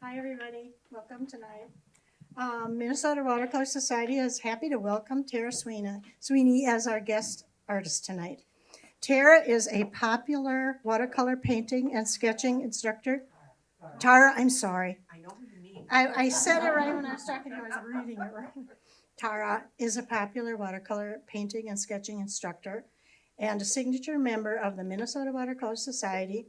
Hi, everybody. Welcome tonight. Minnesota Watercolor Society is happy to welcome Tara Sweeney as our guest artist tonight. Tara is a popular watercolor painting and sketching instructor. Tara, I'm sorry. I know who you mean. I said it right when I was talking to you. I was reading it wrong. Tara is a popular watercolor painting and sketching instructor and a signature member of the Minnesota Watercolor Society,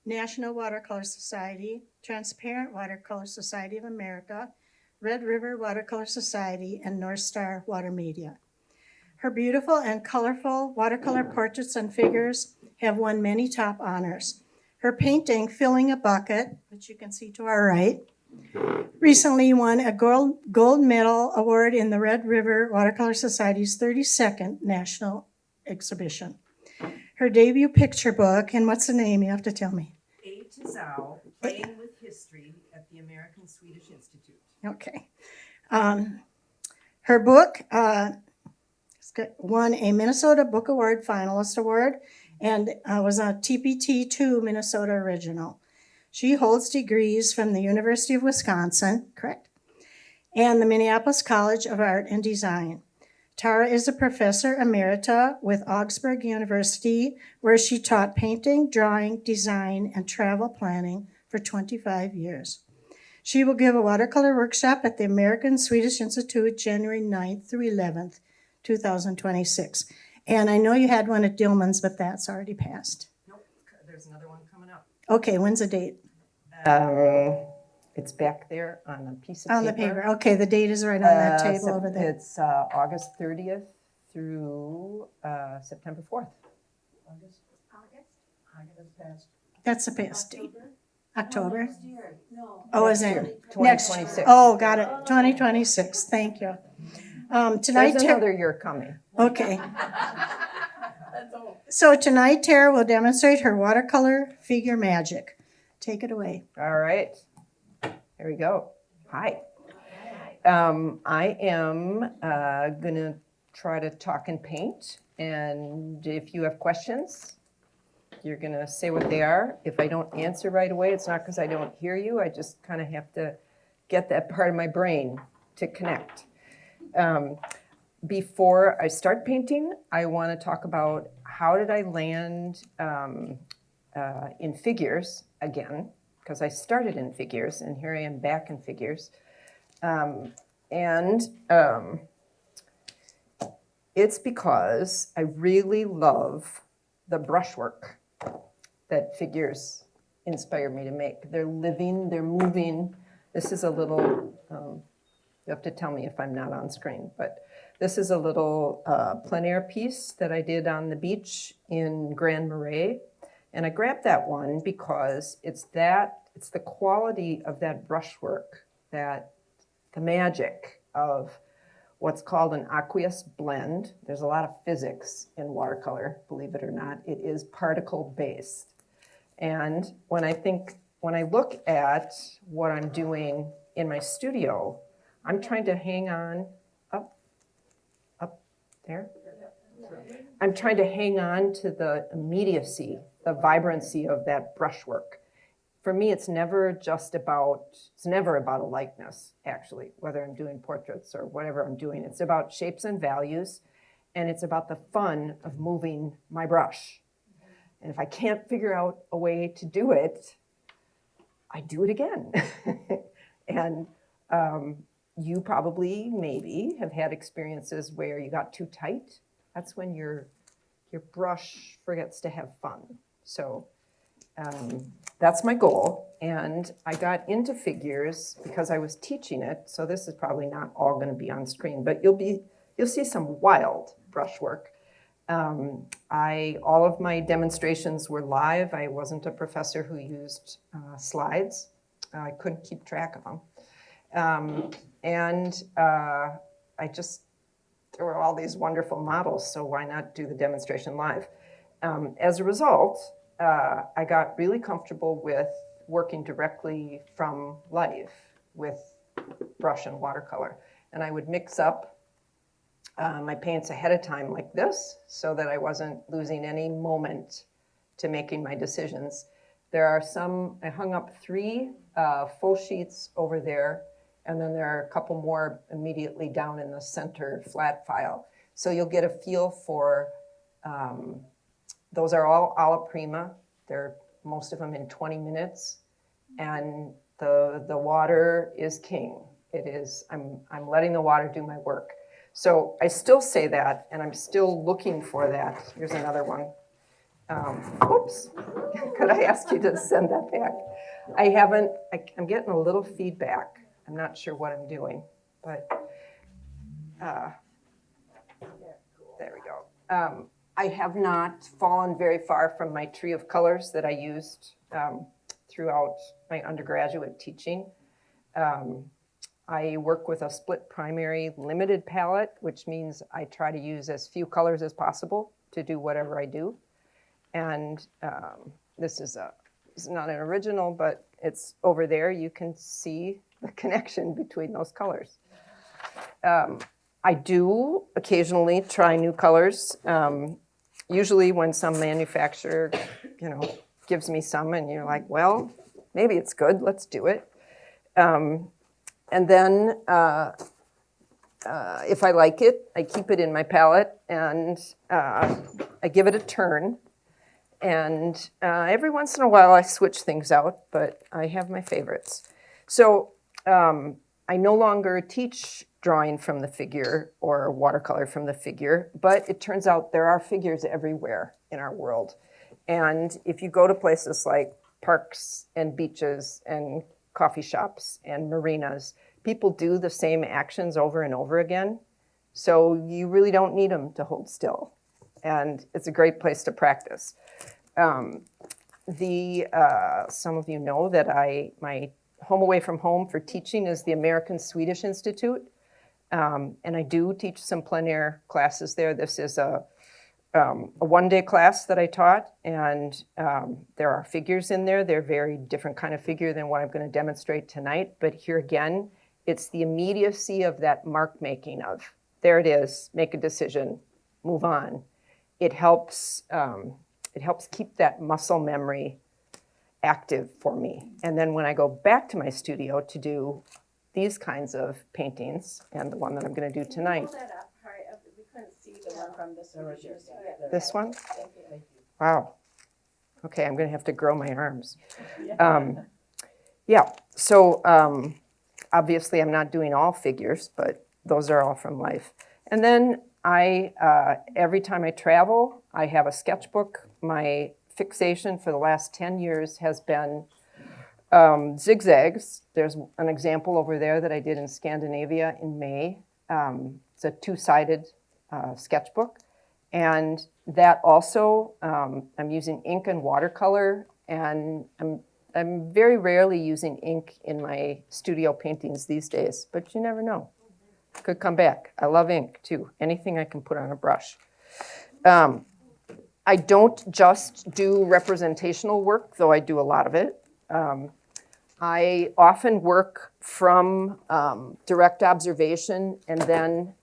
National Watercolor Society, Transparent Watercolor Society of America, Red River Watercolor Society, and North Star Water Media. Her beautiful and colorful watercolor portraits and figures have won many top honors. Her painting, Filling a Bucket, which you can see to our right, recently won a gold medal award in the Red River Watercolor Society's 32nd National Exhibition. Her debut picture book, and what's the name? You have to tell me. A to Zao, Playing with History at the American Swedish Institute. Okay. Her book won a Minnesota Book Award Finalist Award and was a TPT2 Minnesota Original. She holds degrees from the University of Wisconsin, correct, and the Minneapolis College of Art and Design. Tara is a professor emerita with Augsburg University, where she taught painting, drawing, design, and travel planning for 25 years. She will give a watercolor workshop at the American Swedish Institute January 9th through 11th, 2026. And I know you had one at Dillman's, but that's already passed. Nope, there's another one coming up. Okay, when's the date? It's back there on a piece of On the paper. Okay, the date is right on that table over there. It's August 30th through September 4th. August? That's the past date. October? Next year. No. Oh, is it? 2026. Oh, got it. 2026. Thank you. Tonight, There's another year coming. okay. That's all. So tonight, Tara will demonstrate her watercolor figure magic. Take it away. All right. Here we go. Hi. I am going to try to talk and paint. And if you have questions, you're going to say what they are. If I don't answer right away, it's not because I don't hear you. I just kind of have to get that part of my brain to connect. Before I start painting, I want to talk about how did I land in figures again, because I started in figures, and here I am back in figures. It's because I really love the brushwork that figures inspire me to make. They're living, they're moving. This is a little, you have to tell me if I'm not on screen, but this is a little plein air piece that I did on the beach in Grand Marais. And I grabbed that one because it's the quality of that brushwork, that the magic of what's called an aqueous blend. There's a lot of physics in watercolor, believe it or not. It is particle based. And when I look at what I'm doing in my studio, I'm trying to hang on up there. I'm trying to hang on to the immediacy, the vibrancy of that brushwork. For me, it's never about a likeness, actually, whether I'm doing portraits or whatever I'm doing. It's about shapes and values, and it's about the fun of moving my brush. And if I can't figure out a way to do it, I do it again. And you probably, maybe, have had experiences where you got too tight. That's when your brush forgets to have fun. So that's my goal. And I got into figures because I was teaching it. So this is probably not all going to be on screen, but you'll see some wild brushwork. All of my demonstrations were live. I wasn't a professor who used slides. I couldn't keep track of them. There were all these wonderful models, so why not do the demonstration live? As a result, I got really comfortable with working directly from life with brush and watercolor. And I would mix up my paints ahead of time like this so that I wasn't losing any moment to making my decisions. There are some, I hung up 3 full sheets over there, and then there are a couple more immediately down in the center flat file. So you'll get a feel for, those are all alla prima. They're most of them in 20 minutes, and the water is king. It is, I'm letting the water do my work. So I still say that, and I'm still looking for that. Here's another one. Oops, could I ask you to send that back? I'm getting a little feedback. I'm not sure what I'm doing, but there we go. I have not fallen very far from my tree of colors that I used throughout my undergraduate teaching. I work with a split primary limited palette, which means I try to use as few colors as possible to do whatever I do. And this is not an original, but it's over there. You can see the connection between those colors. I do occasionally try new colors. Usually when some manufacturer, gives me some and you're like, well, maybe it's good, let's do it. And then if I like it, I keep it in my palette and I give it a turn. And every once in a while I switch things out, but I have my favorites. So I no longer teach drawing from the figure or watercolor from the figure, but it turns out there are figures everywhere in our world. And if you go to places like parks and beaches and coffee shops and marinas, people do the same actions over and over again. So you really don't need them to hold still. And it's a great place to practice. Some of you know that my home away from home for teaching is the American Swedish Institute. And I do teach some plein air classes there. This is a one-day class that I taught, and there are figures in there. They're very different kind of figure than what I'm going to demonstrate tonight. But here again, it's the immediacy of that mark making of, there it is, make a decision, move on. It helps keep that muscle memory active for me. And then when I go back to my studio to do these kinds of paintings, and the one that I'm going to do tonight. Pull that up. Sorry, we couldn't see the one from the Swedish Institute. This one? Thank you. Wow. Okay, I'm going to have to grow my arms. Yeah, so obviously I'm not doing all figures, but those are all from life. And then every time I travel, I have a sketchbook. My fixation for the last 10 years has been zigzags. There's an example over there that I did in Scandinavia in May. It's a 2-sided sketchbook. And that also, I'm using ink and watercolor, and I'm very rarely using ink in my studio paintings these days, but you never know. Could come back. I love ink too. Anything I can put on a brush. I don't just do representational work, though I do a lot of it. I often work from direct observation and then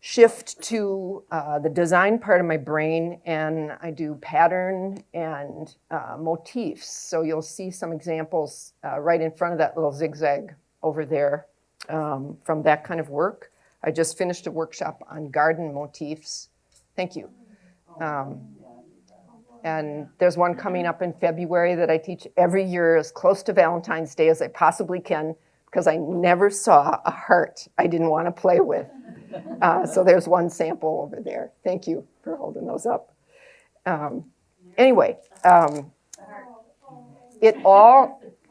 shift to the design part of my brain, and I do pattern and motifs. So you'll see some examples right in front of that little zigzag over there from that kind of work. I just finished a workshop on garden motifs. Thank you. And there's one coming up in February that I teach every year as close to Valentine's Day as I possibly can, because I never saw a heart I didn't want to play with. So there's one sample over there. Thank you for holding those up. Anyway,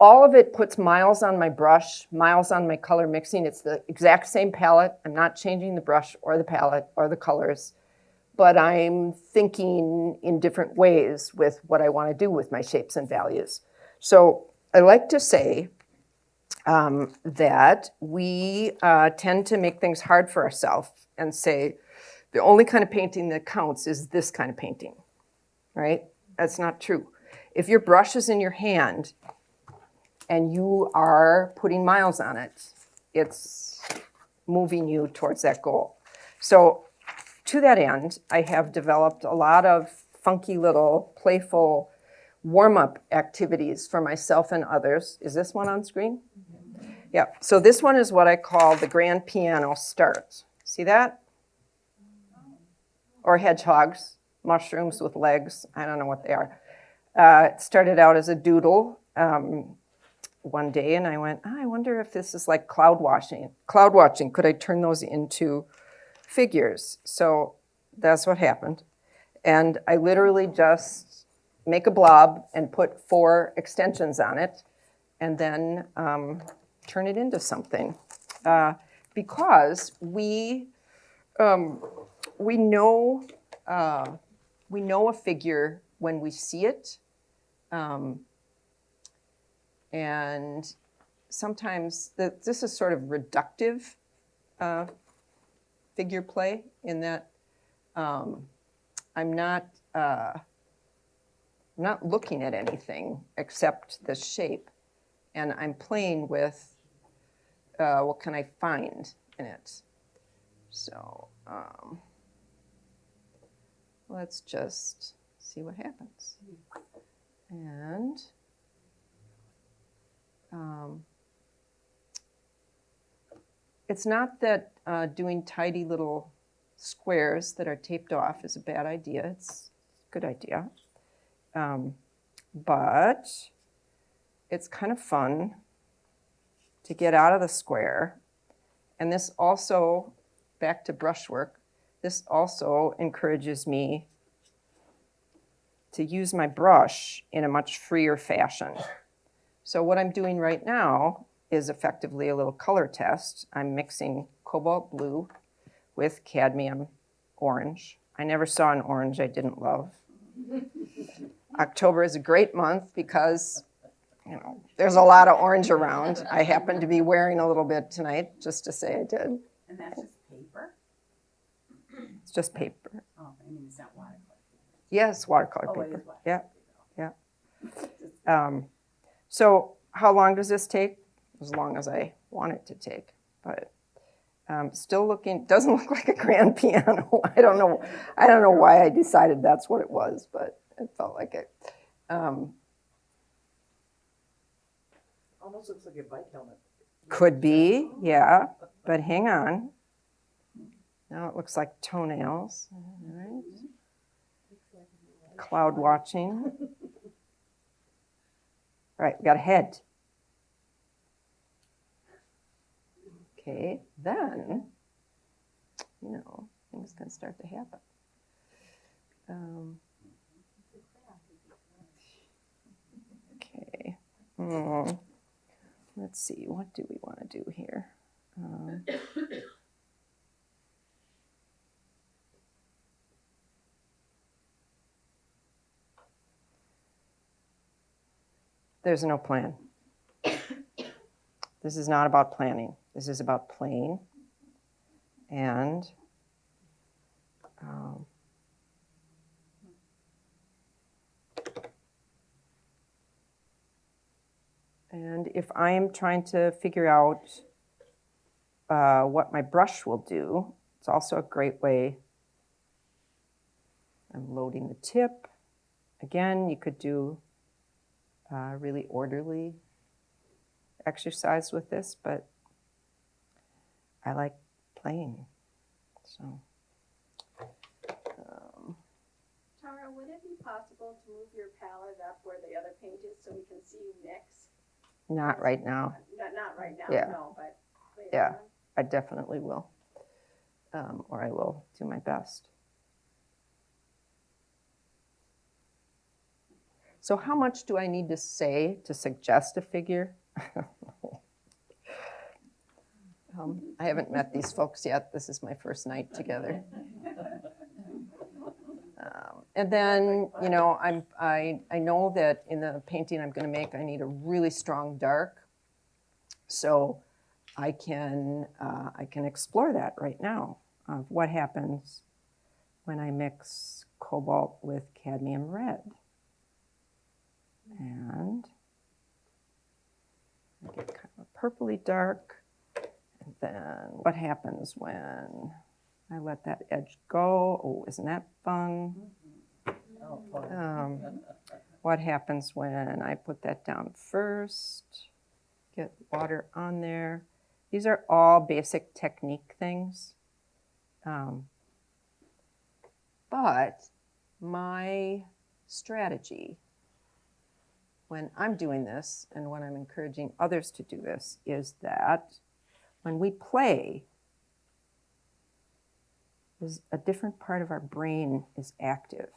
all of it puts miles on my brush, miles on my color mixing. It's the exact same palette. I'm not changing the brush or the palette or the colors, but I'm thinking in different ways with what I want to do with my shapes and values. So I like to say that we tend to make things hard for ourselves and say, the only kind of painting that counts is this kind of painting, right? That's not true. If your brush is in your hand and you are putting miles on it, it's moving you towards that goal. So to that end, I have developed a lot of funky little playful warm-up activities for myself and others. Is this one on screen? Yeah, so this one is what I call the grand piano start. See that? Or hedgehogs, mushrooms with legs. I don't know what they are. It started out as a doodle one day, and I went, I wonder if this is like cloud watching. Cloud watching, could I turn those into figures? So that's what happened. And I literally just make a blob and put 4 extensions on it, and then turn it into something. Because we know a figure when we see it, and sometimes this is sort of reductive figure play in that I'm not looking at anything except the shape, and I'm playing with what can I find in it. So let's just see what happens. And it's not that doing tidy little squares that are taped off is a bad idea. It's a good idea. But it's kind of fun to get out of the square. And this also, back to brushwork, this also encourages me to use my brush in a much freer fashion. So what I'm doing right now is effectively a little color test. I'm mixing cobalt blue with cadmium orange. I never saw an orange I didn't love. October is a great month because, you know, there's a lot of orange around. I happen to be wearing a little bit tonight, just to say I did. And that's just paper? It's just paper. Oh, I mean, it's not watercolor. Yes, watercolor Oh, it paper. is watercolor. Yeah, yeah. So how long does this take? As long as I want it to take. But still doesn't look like a grand piano. I don't know why I decided that's what it was, but it felt like it. Almost looks like a bike helmet. Could be, yeah, but hang on. Now it looks like toenails. All right. Cloud watching. All right, we got a head. Okay, then, you know, things can start to happen. Okay. Let's see, what do we want to do here? There's no plan. This is not about planning. This is about playing. And if I am trying to figure out what my brush will do, it's also a great way. I'm loading the tip. Again, you could do a really orderly exercise with this, but I like playing. So, Tara, would it be possible to move your palette up where the other paint is so we can see you mix? not right now. Not right now, Yeah. no, but later Yeah. on. I definitely will, or I will do my best. So how much do I need to say to suggest a figure? I haven't met these folks yet. This is my first night together. And then, you know, I know that in the painting I'm going to make, I need a really strong dark. So I can explore that right now of what happens when I mix cobalt with cadmium red. And I get kind of a purpley dark. And then what happens when I let that edge go? Oh, isn't that fun? Oh, fun. what happens when I put that down first, get water on there. These are all basic technique things. But my strategy when I'm doing this and when I'm encouraging others to do this is that when we play, there's a different part of our brain is active.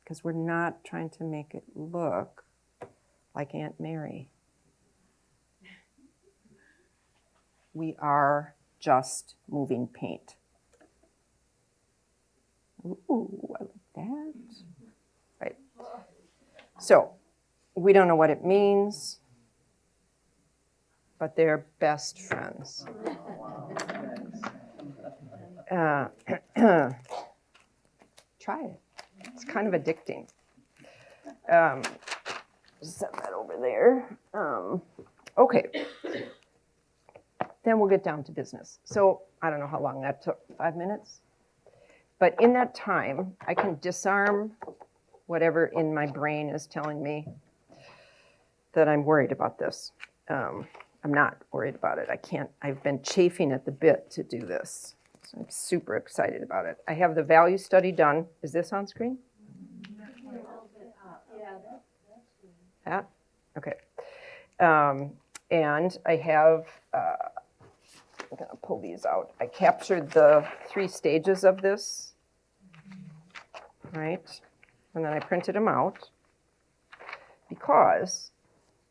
Because we're not trying to make it look like Aunt Mary. We are just moving paint. Ooh, I like that. Right. So, we don't know what it means, but they're best friends. Try it. It's kind of addicting. Set that over there. Okay. Then we'll get down to business. So I don't know how long that took, 5 minutes? But in that time, I can disarm whatever in my brain is telling me that I'm worried about this. I'm not worried about it. I've been chafing at the bit to do this. So I'm super excited about it. I have the value study done. Is this on screen? Yeah? Okay. And I have, I'm going to pull these out. I captured the 3 stages of this, right? And then I printed them out because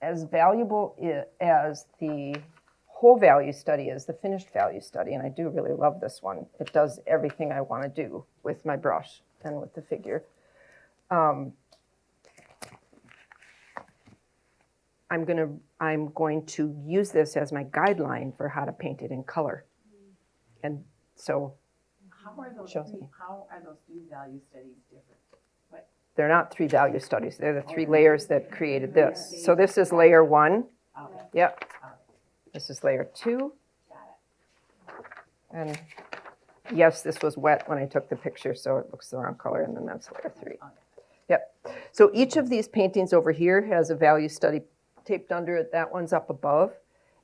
as valuable as the whole value study is, the finished value study, and I do really love this one. It does everything I want to do with my brush and with the figure. I'm going to use this as my guideline for how to paint it in color. And so How are those 3 value studies different? they're not 3 value studies. They're the 3 layers that created this. So this is layer 1. Okay. Yep. This is layer 2. And yes, this was wet when I took the picture, so it looks the wrong color, and then that's layer 3. Yep. So each of these paintings over here has a value study taped under it. That one's up above,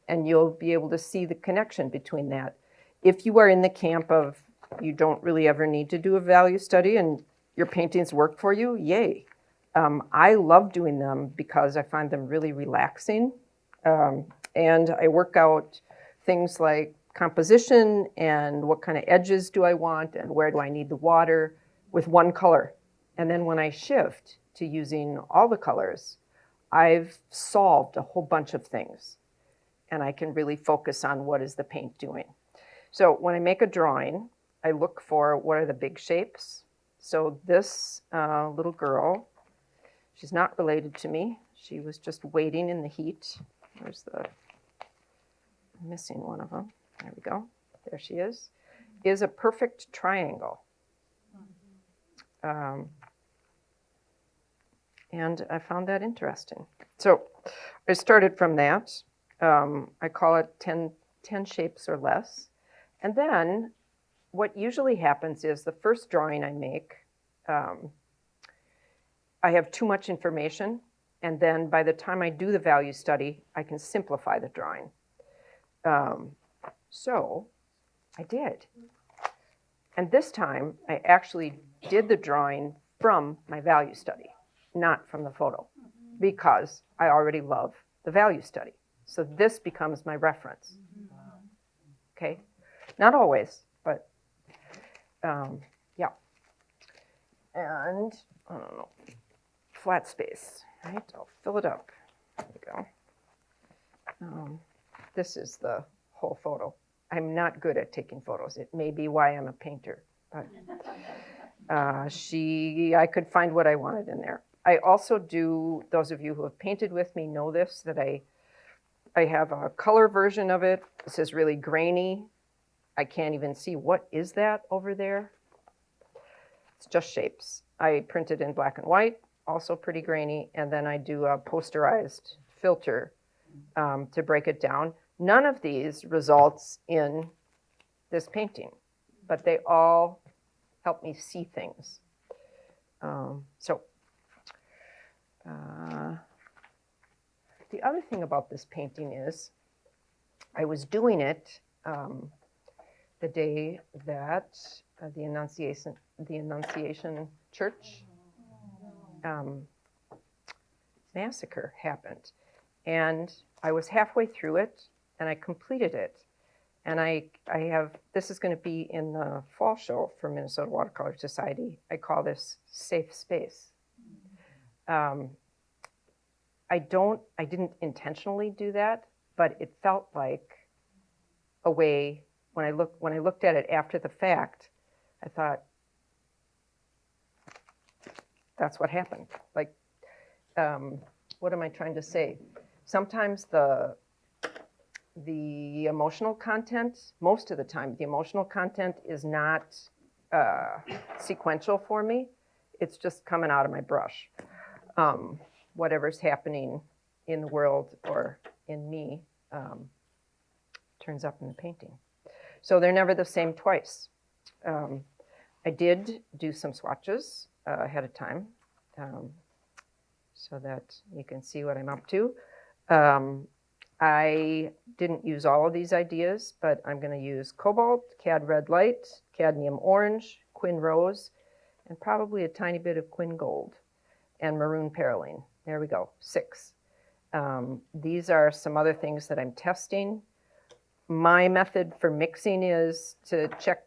and you'll be able to see the connection between that. If you are in the camp of you don't really ever need to do a value study and your paintings work for you, yay. I love doing them because I find them really relaxing. And I work out things like composition and what kind of edges do I want and where do I need the water with one color. And then when I shift to using all the colors, I've solved a whole bunch of things. And I can really focus on what is the paint doing. So when I make a drawing, I look for what are the big shapes. So this little girl, she's not related to me. She was just waiting in the heat. There's I'm missing one of them. There we go. There she is a perfect triangle. And I found that interesting. So I started from that. I call it 10 shapes or less. And then what usually happens is the first drawing I make, I have too much information. And then by the time I do the value study, I can simplify the drawing. So I did. And this time, I actually did the drawing from my value study, not from the photo, because I already love the value study. So this becomes my reference. Okay? Not always, but yeah. And, I don't know, flat space, right? I'll fill it up. There we go. This is the whole photo. I'm not good at taking photos. It may be why I'm a painter, but I could find what I wanted in there. I also do, those of you who have painted with me know this, that I have a color version of it. This is really grainy. I can't even see what is that over there. It's just shapes. I print it in black and white, also pretty grainy, and then I do a posterized filter to break it down. None of these results in this painting, but they all help me see things. So the other thing about this painting is I was doing it the day that the Annunciation Church massacre happened. And I was halfway through it, and I completed it. And I have, this is going to be in the fall show for Minnesota Watercolor Society. I call this Safe Space. I didn't intentionally do that, but it felt like a way, when I looked at it after the fact, I thought, that's what happened. Like, what am I trying to say? Sometimes the emotional content, most of the time, the emotional content is not sequential for me. It's just coming out of my brush. Whatever's happening in the world or in me turns up in the painting. So they're never the same twice. I did do some swatches ahead of time so that you can see what I'm up to. I didn't use all of these ideas, but I'm going to use cobalt, cad red light, cadmium orange, quin rose, and probably a tiny bit of quin gold, and maroon perylene. There we go, 6. These are some other things that I'm testing. My method for mixing is to check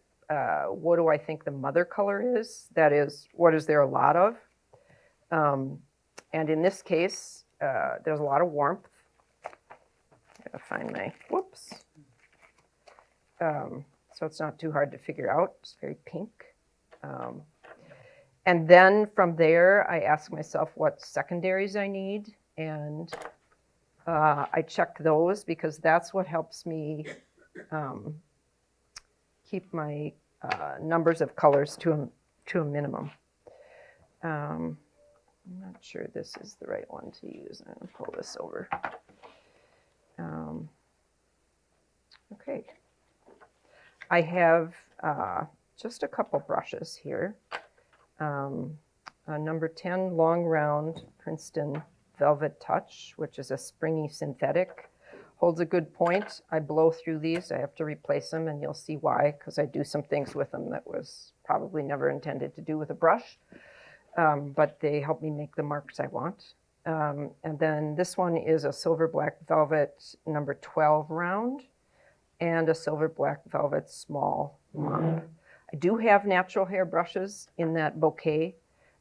what do I think the mother color is, that is, what is there a lot of? And in this case, there's a lot of warmth. I gotta find my, whoops. So it's not too hard to figure out. It's very pink. And then from there, I ask myself what secondaries I need. And I check those because that's what helps me keep my numbers of colors to a minimum. I'm not sure this is the right one to use. I'm going to pull this over. Okay. I have just a couple brushes here. A number 10 long round Princeton Velvet Touch, which is a springy synthetic. Holds a good point. I blow through these. I have to replace them, and you'll see why, because I do some things with them that was probably never intended to do with a brush. But they help me make the marks I want. And then this one is a silver black velvet number 12 round and a silver black velvet small mop. I do have natural hair brushes in that bouquet,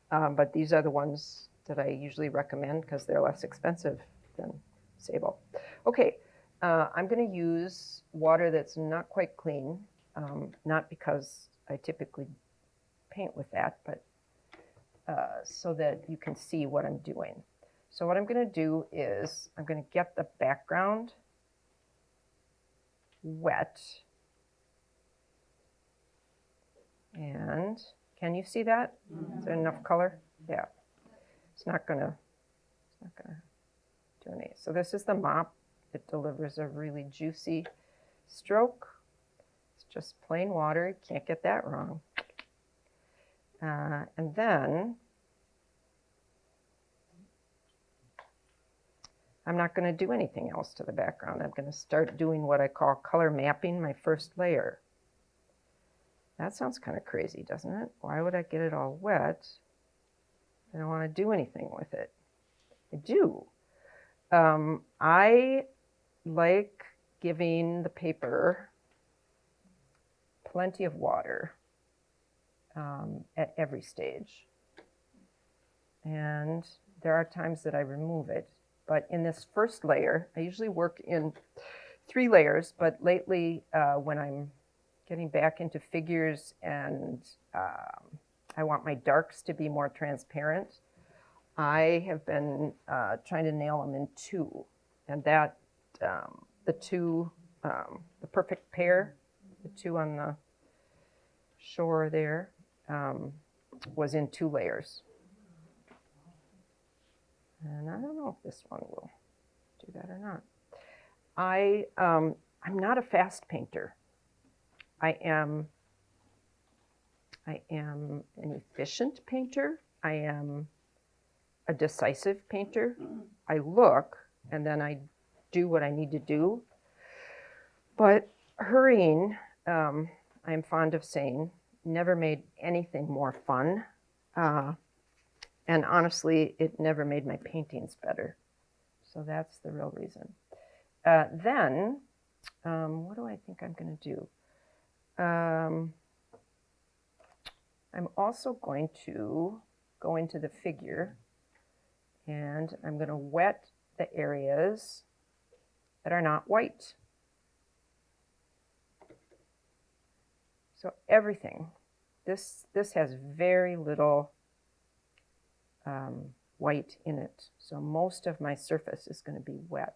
but these are the ones that I usually recommend because they're less expensive than sable. Okay, I'm going to use water that's not quite clean, not because I typically paint with that, but so that you can see what I'm doing. So what I'm going to do is I'm going to get the background wet. And can you see that? Is there enough color? Yeah. It's not gonna do any. So this is the mop. It delivers a really juicy stroke. It's just plain water. You can't get that wrong. And then I'm not going to do anything else to the background. I'm going to start doing what I call color mapping my first layer. That sounds kind of crazy, doesn't it? Why would I get it all wet? I don't want to do anything with it. I do. I like giving the paper plenty of water at every stage. And there are times that I remove it. But in this first layer, I usually work in 3 layers, but lately when I'm getting back into figures and I want my darks to be more transparent, I have been trying to nail them in 2. And that, the perfect pair, the 2 on the shore there, was in 2 layers. And I don't know if this one will do that or not. I'm not a fast painter. I am an efficient painter, I am a decisive painter. I look and then I do what I need to do. But hurrying, I'm fond of saying, never made anything more fun. And honestly, it never made my paintings better. So that's the real reason. Then, what do I think I'm going to do? I'm also going to go into the figure, and I'm going to wet the areas that are not white. So everything, this has very little white in it. So most of my surface is going to be wet.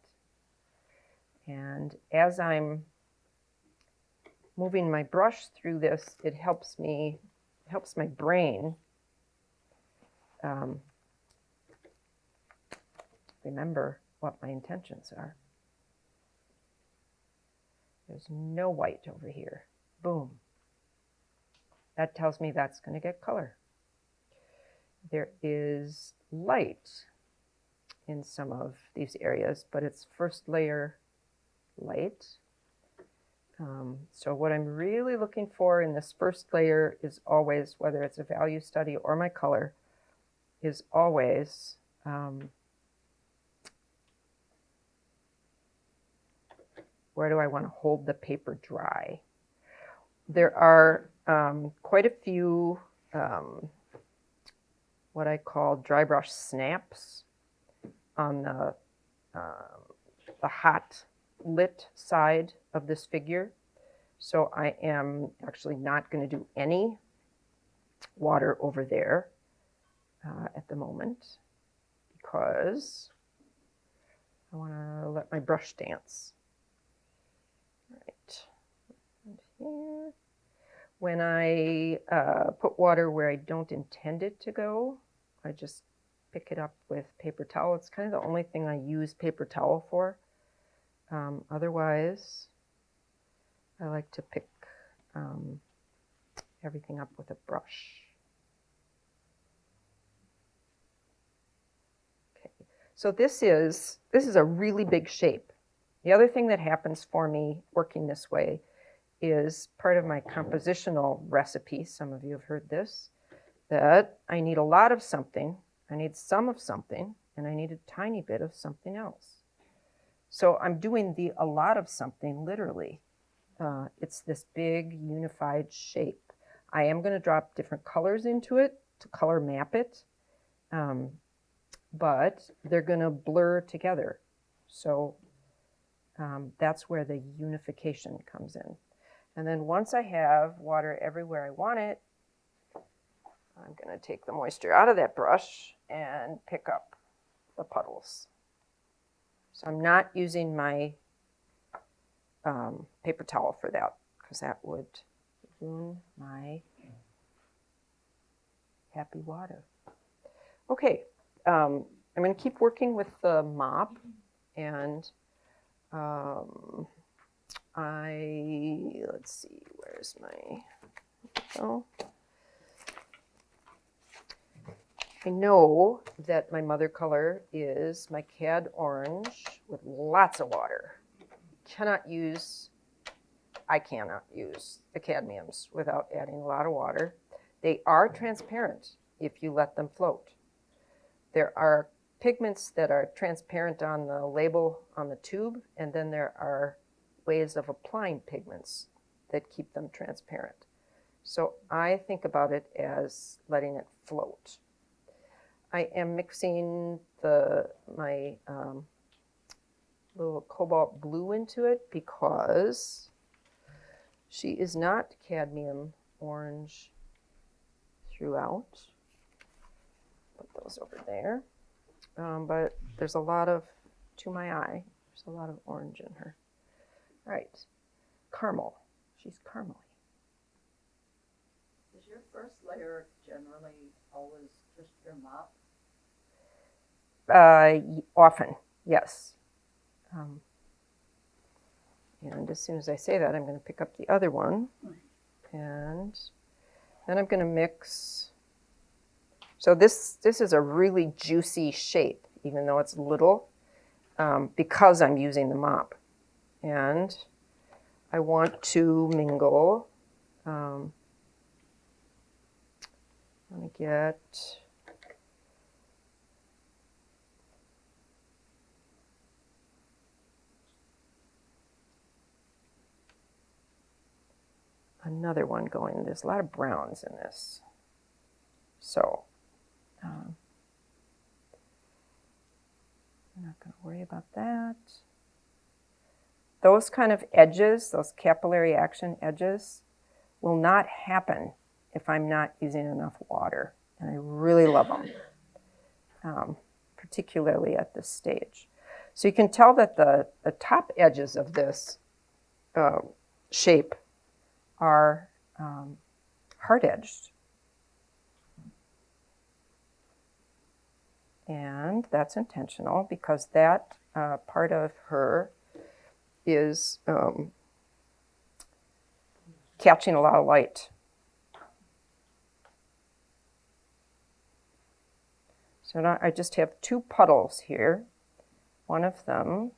And as I'm moving my brush through this, it helps my brain remember what my intentions are. There's no white over here. Boom. That tells me that's going to get color. There is light in some of these areas, but it's first layer light. So what I'm really looking for in this first layer is always, whether it's a value study or my color, is always where do I want to hold the paper dry? There are quite a few what I call dry brush snaps on the hot lit side of this figure. So I am actually not going to do any water over there at the moment because I want to let my brush dance. Right. And here. When I put water where I don't intend it to go, I just pick it up with paper towel. It's kind of the only thing I use paper towel for. Otherwise, I like to pick everything up with a brush. Okay, so this is a really big shape. The other thing that happens for me working this way is part of my compositional recipe. Some of you have heard this, that I need a lot of something, I need some of something, and I need a tiny bit of something else. So I'm doing a lot of something literally. It's this big unified shape. I am going to drop different colors into it to color map it, but they're going to blur together. So that's where the unification comes in. And then once I have water everywhere I want it, I'm going to take the moisture out of that brush and pick up the puddles. So I'm not using my paper towel for that because that would ruin my happy water. Okay, I'm going to keep working with the mop, and let's see, where's my, oh. I know that my mother color is my cad orange with lots of water. I cannot use the cadmiums without adding a lot of water. They are transparent if you let them float. There are pigments that are transparent on the label on the tube, and then there are ways of applying pigments that keep them transparent. So I think about it as letting it float. I am mixing my little cobalt blue into it because she is not cadmium orange throughout. Put those over there. But there's a lot of, to my eye, there's a lot of orange in her. All right, caramel. She's caramely. Is your first layer generally always just your mop? Often, yes. And as soon as I say that, I'm going to pick up the other one. And then I'm going to mix. So this is a really juicy shape, even though it's little, because I'm using the mop. And I want to mingle. I'm going to get another one going. There's a lot of browns in this. So I'm not going to worry about that. Those kind of edges, those capillary action edges, will not happen if I'm not using enough water. And I really love them, particularly at this stage. So you can tell that the top edges of this shape are hard-edged. And that's intentional because that part of her is catching a lot of light. So now I just have two puddles here. One of them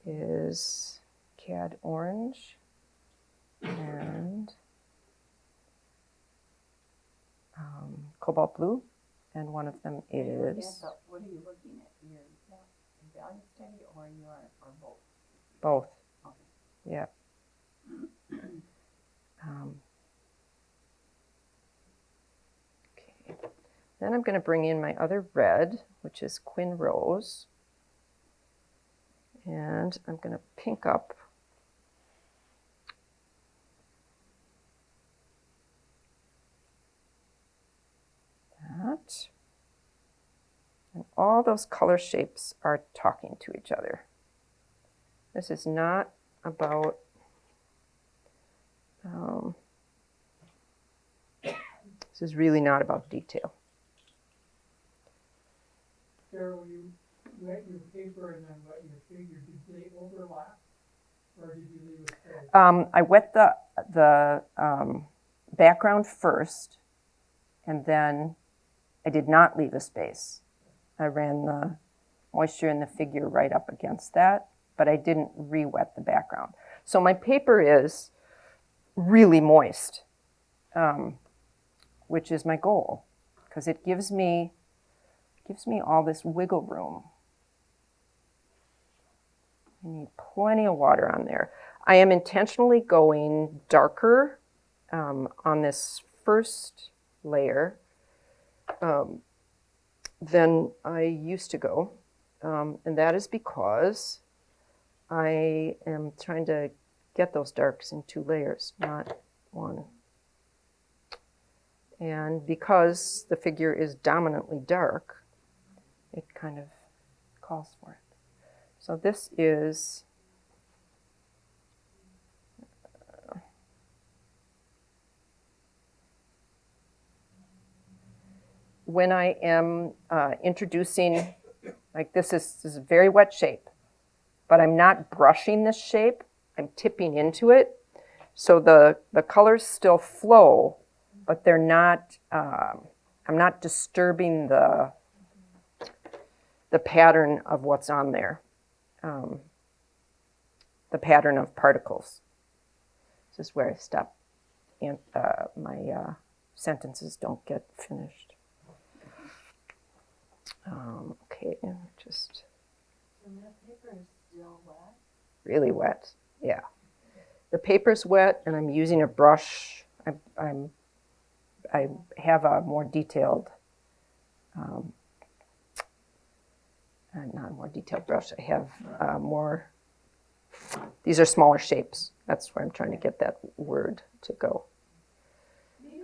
is cad orange and cobalt blue, and one of them is What are you looking at? Your value study or both? both. Okay. Yeah. Okay. Then I'm going to bring in my other red, which is Quin Rose, and I'm going to pink up that. And all those color shapes are talking to each other. This is not about this is really not about detail. Carol, you wet your paper and then wet your figure. Did they overlap, or did you leave it straight? I wet the background first, and then I did not leave a space. I ran the moisture in the figure right up against that, but I didn't re-wet the background. So my paper is really moist, which is my goal, because it gives me all this wiggle room. I need plenty of water on there. I am intentionally going darker on this first layer than I used to go. And that is because I am trying to get those darks in 2 layers, not 1. And because the figure is dominantly dark, it kind of calls for it. So this is when I am introducing, like this is a very wet shape, but I'm not brushing this shape, I'm tipping into it. So the colors still flow, but they're not, I'm not disturbing the pattern of what's on there, the pattern of particles. This is where I stop, and my sentences don't get finished. Okay, just And that paper is still wet? really wet, yeah. The paper's wet, and I'm using a brush. I have a more detailed, not a more detailed brush. I have more. These are smaller shapes. That's where I'm trying to get that word to go. Maybe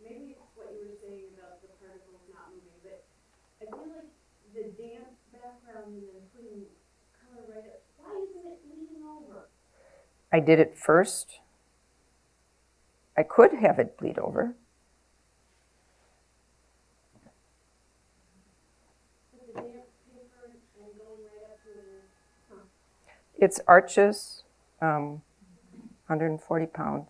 maybe it's what you were saying about the particles not moving, but I feel like the damp background and then putting color right up, why isn't it bleeding over? I did it first. I could have it bleed over. But the damp paper and going right up to the, It's Arches, 140 pound.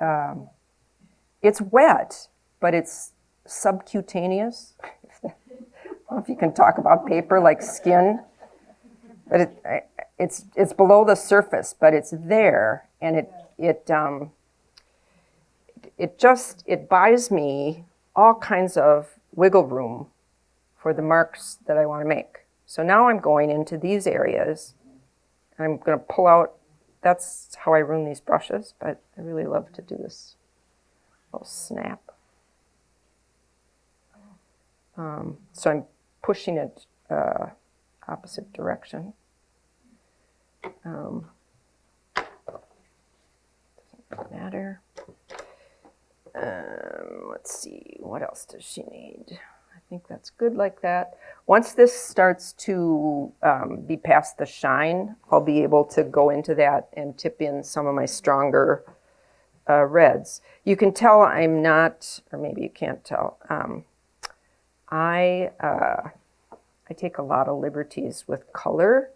it's wet, but it's subcutaneous. I don't know if you can talk about paper like skin, but it's below the surface, but it's there, and it buys me all kinds of wiggle room for the marks that I want to make. So now I'm going into these areas, and I'm going to pull out. That's how I ruin these brushes, but I really love to do this little snap. So I'm pushing it opposite direction. Doesn't matter. Let's see, what else does she need? I think that's good like that. Once this starts to be past the shine, I'll be able to go into that and tip in some of my stronger reds. You can tell I'm not, or maybe you can't tell, I take a lot of liberties with color,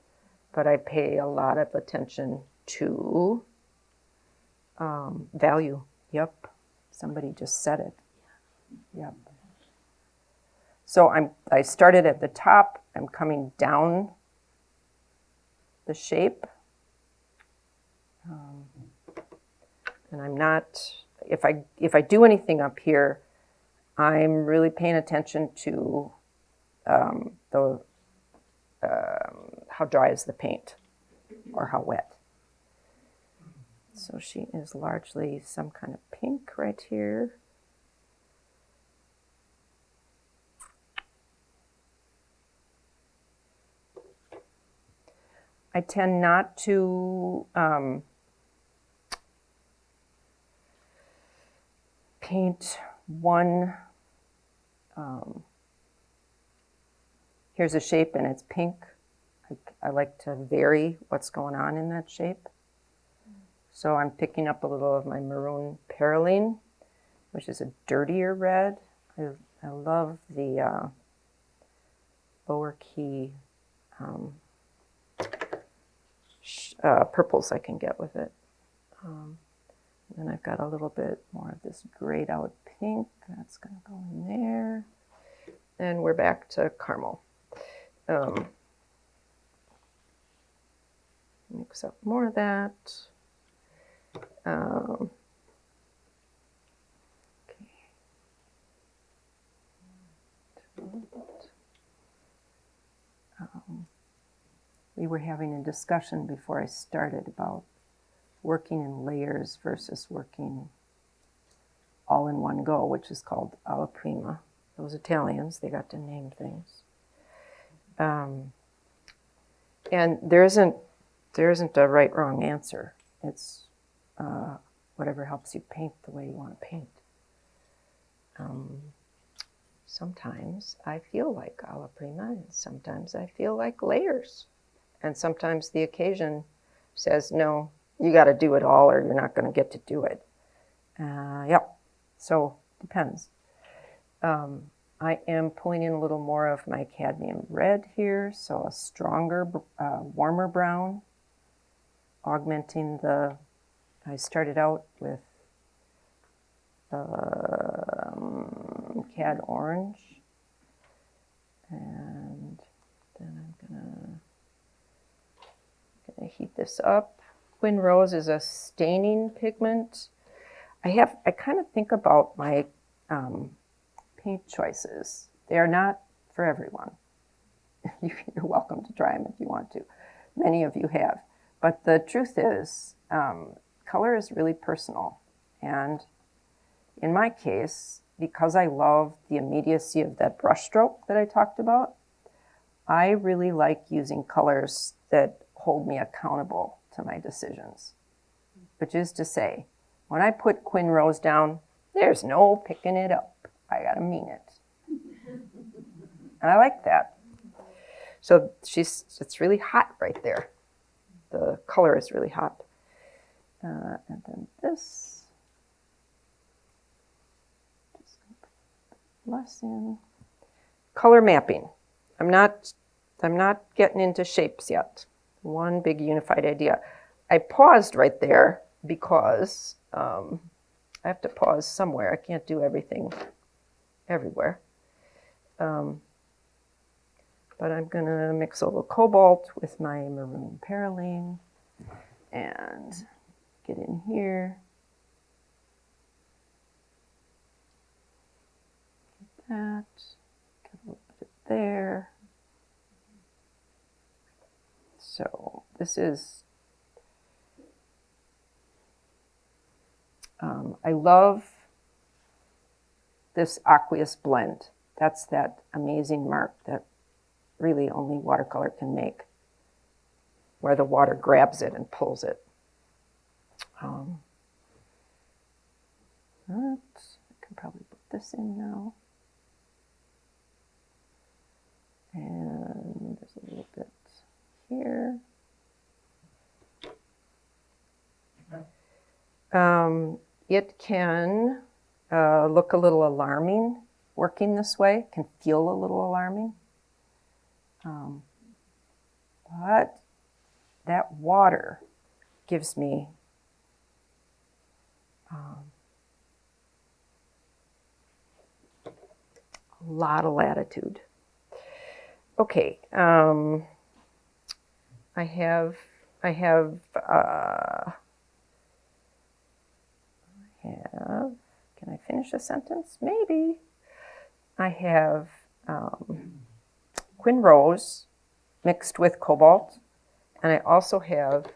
but I pay a lot of attention to value. Yep, somebody just said it. Yep. So I started at the top, I'm coming down the shape. And I'm not, if I do anything up here, I'm really paying attention to how dry is the paint or how wet. So she is largely some kind of pink right here. I tend not to paint one. Here's a shape and it's pink. I like to vary what's going on in that shape. So I'm picking up a little of my maroon perylene, which is a dirtier red. I love the lower key purples I can get with it. Then I've got a little bit more of this grayed out pink. That's going to go in there. And we're back to caramel. Mix up more of that. Okay. We were having a discussion before I started about working in layers versus working all in one go, which is called alla prima. Those Italians, they got to name things. And there isn't a right wrong answer. It's whatever helps you paint the way you want to paint. Sometimes I feel like alla prima, and sometimes I feel like layers. And sometimes the occasion says, no, you got to do it all or you're not going to get to do it. Yep, so depends. I am pulling in a little more of my cadmium red here, so a stronger, warmer brown, augmenting the, I started out with cad orange, and then I'm gonna heat this up. Quin Rose is a staining pigment. I kind of think about my paint choices. They are not for everyone. You're welcome to try them if you want to. Many of you have. But the truth is, color is really personal. And in my case, because I love the immediacy of that brush stroke that I talked about, I really like using colors that hold me accountable to my decisions. Which is to say, when I put Quin Rose down, there's no picking it up. I gotta mean it. And I like that. So it's really hot right there. The color is really hot. And then this. Just less in. Color mapping. I'm not getting into shapes yet. One big unified idea. I paused right there because I have to pause somewhere. I can't do everything everywhere. But I'm going to mix a little cobalt with my maroon perylene and get in here. Get that. Get a little bit there. So this is, I love this aqueous blend. That's that amazing mark that really only watercolor can make, where the water grabs it and pulls it. I can probably put this in now. And there's a little bit here. It can look a little alarming working this way, can feel a little alarming. But that water gives me a lot of latitude. Okay, I have, can I finish a sentence? Maybe. I have Quin Rose mixed with cobalt, and I also have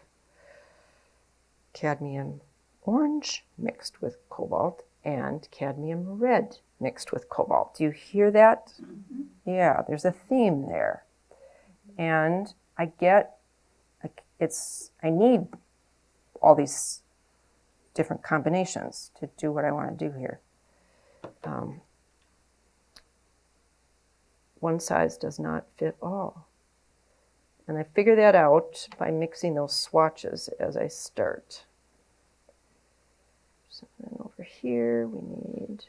cadmium orange mixed with cobalt and cadmium red mixed with cobalt. Do you hear that? Mm-hmm. Yeah, there's a theme there. And I need all these different combinations to do what I want to do here. One size does not fit all. And I figure that out by mixing those swatches as I start. So then over here we need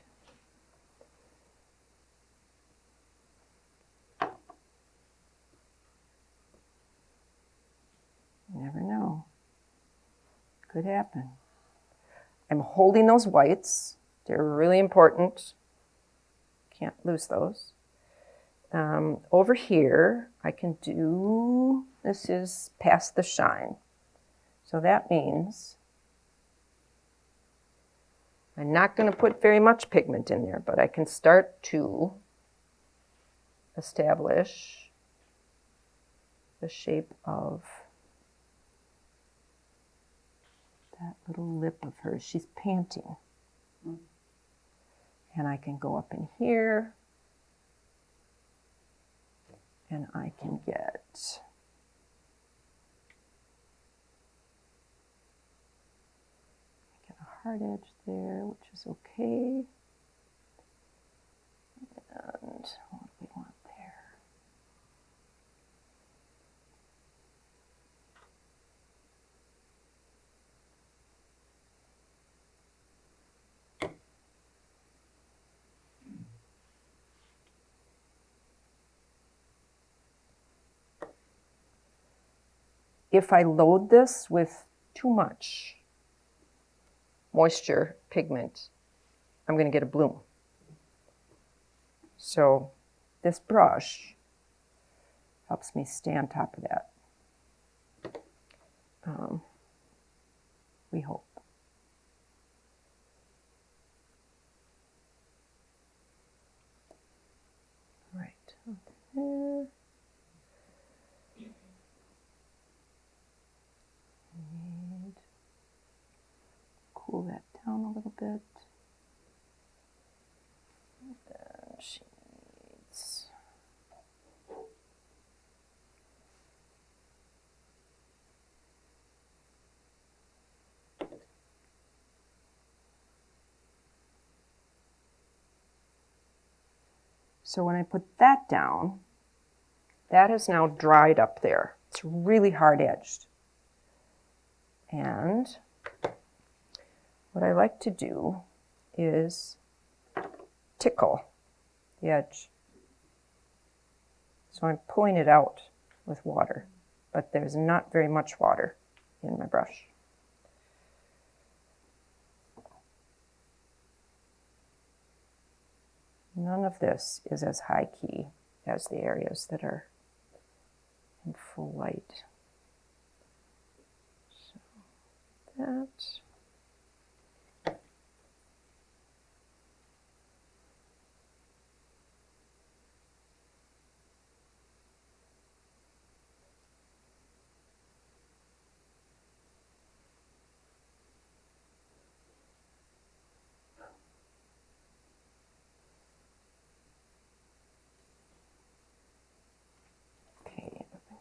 you never know. Could happen. I'm holding those whites. They're really important. Can't lose those. Over here, I can do, this is past the shine. So that means I'm not going to put very much pigment in there, but I can start to establish the shape of that little lip of hers. She's panting. And I can go up in here and I can get a hard edge there, which is okay. And what do we want there? If I load this with too much moisture pigment, I'm going to get a bloom. So this brush helps me stay on top of that. We hope. Right there. Need cool that down a little bit. And then she needs so when I put that down, that is now dried up there. It's really hard edged. And what I like to do is tickle the edge. So I'm pulling it out with water, but there's not very much water in my brush. None of this is as high key as the areas that are in full light. So that.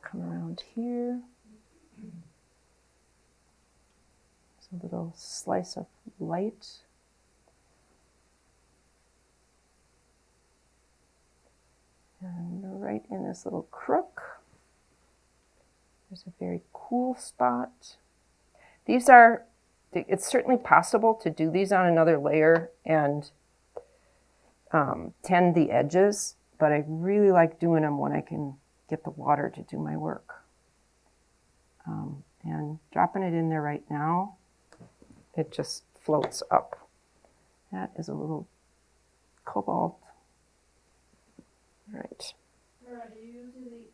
Come around here. There's a little slice of light. And right in this little crook, there's a very cool spot. These are, it's certainly possible to do these on another layer and tend the edges, but I really like doing them when I can get the water to do my work. And dropping it in there right now, it just floats up. That is a little cobalt. All right. Laura, do you usually,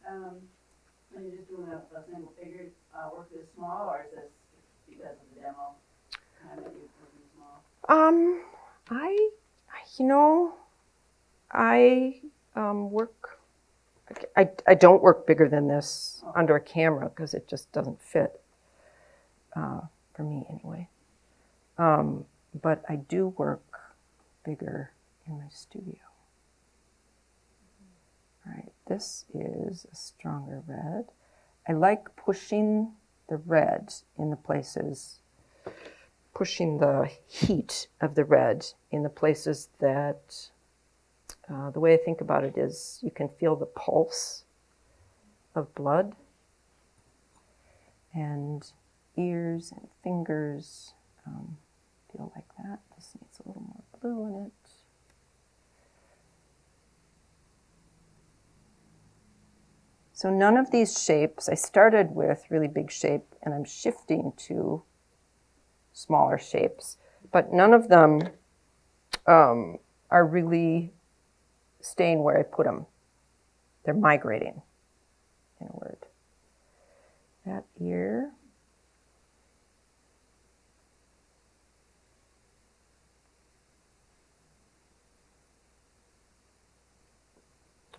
when you're just doing a single figure, work this small, or is this because of the demo time that you're working small? I work, I don't work bigger than this under a camera because it just doesn't fit, for me anyway. But I do work bigger in my studio. All right, this is a stronger red. I like pushing the red in the places, pushing the heat of the red in the places that, the way I think about it is you can feel the pulse of blood, and ears and fingers feel like that. This needs a little more blue in it. So none of these shapes, I started with really big shape and I'm shifting to smaller shapes, but none of them are really staying where I put them. They're migrating, in a word. That ear.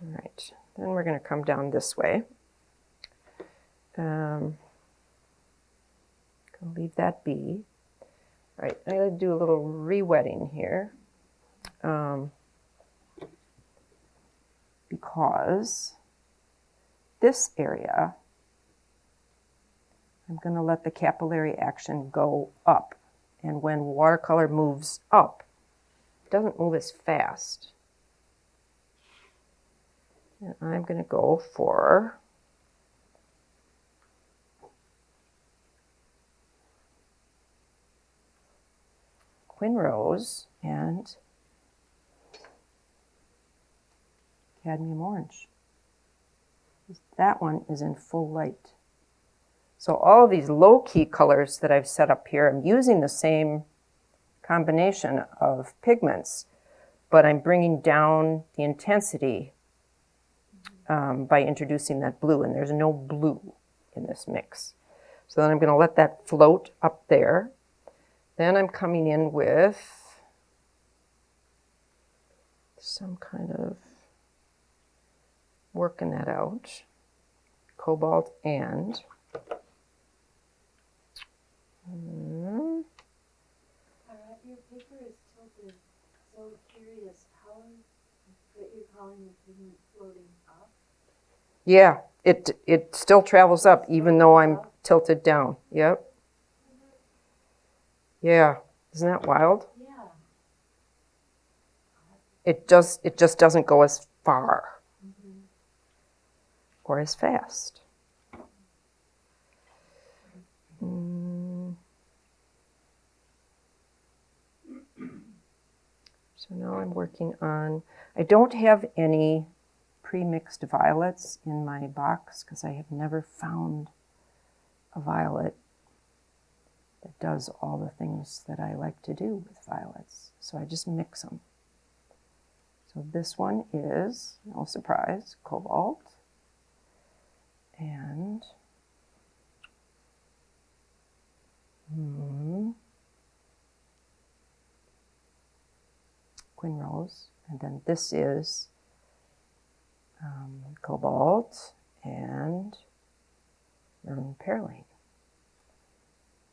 All right, then we're going to come down this way. Gonna leave that be. All right, I'm going to do a little re-wetting here. Because this area, I'm going to let the capillary action go up. And when watercolor moves up, it doesn't move as fast. And I'm going to go for Quin Rose and cadmium orange. That one is in full light. So all of these low-key colors that I've set up here, I'm using the same combination of pigments, but I'm bringing down the intensity by introducing that blue, and there's no blue in this mix. So then I'm going to let that float up there. Then I'm coming in with some kind of working that out. Cobalt and Your paper is tilted. So curious, how is that you're calling the pigment floating up? yeah, it still travels up even though I'm tilted down. Yep. Yeah, isn't that wild? Yeah. It just doesn't go as far or as fast. So now I'm working on, I don't have any pre-mixed violets in my box because I have never found a violet that does all the things that I like to do with violets. So I just mix them. So So this one is, no surprise, cobalt. And quin rose. And then this is cobalt and maroon perlane.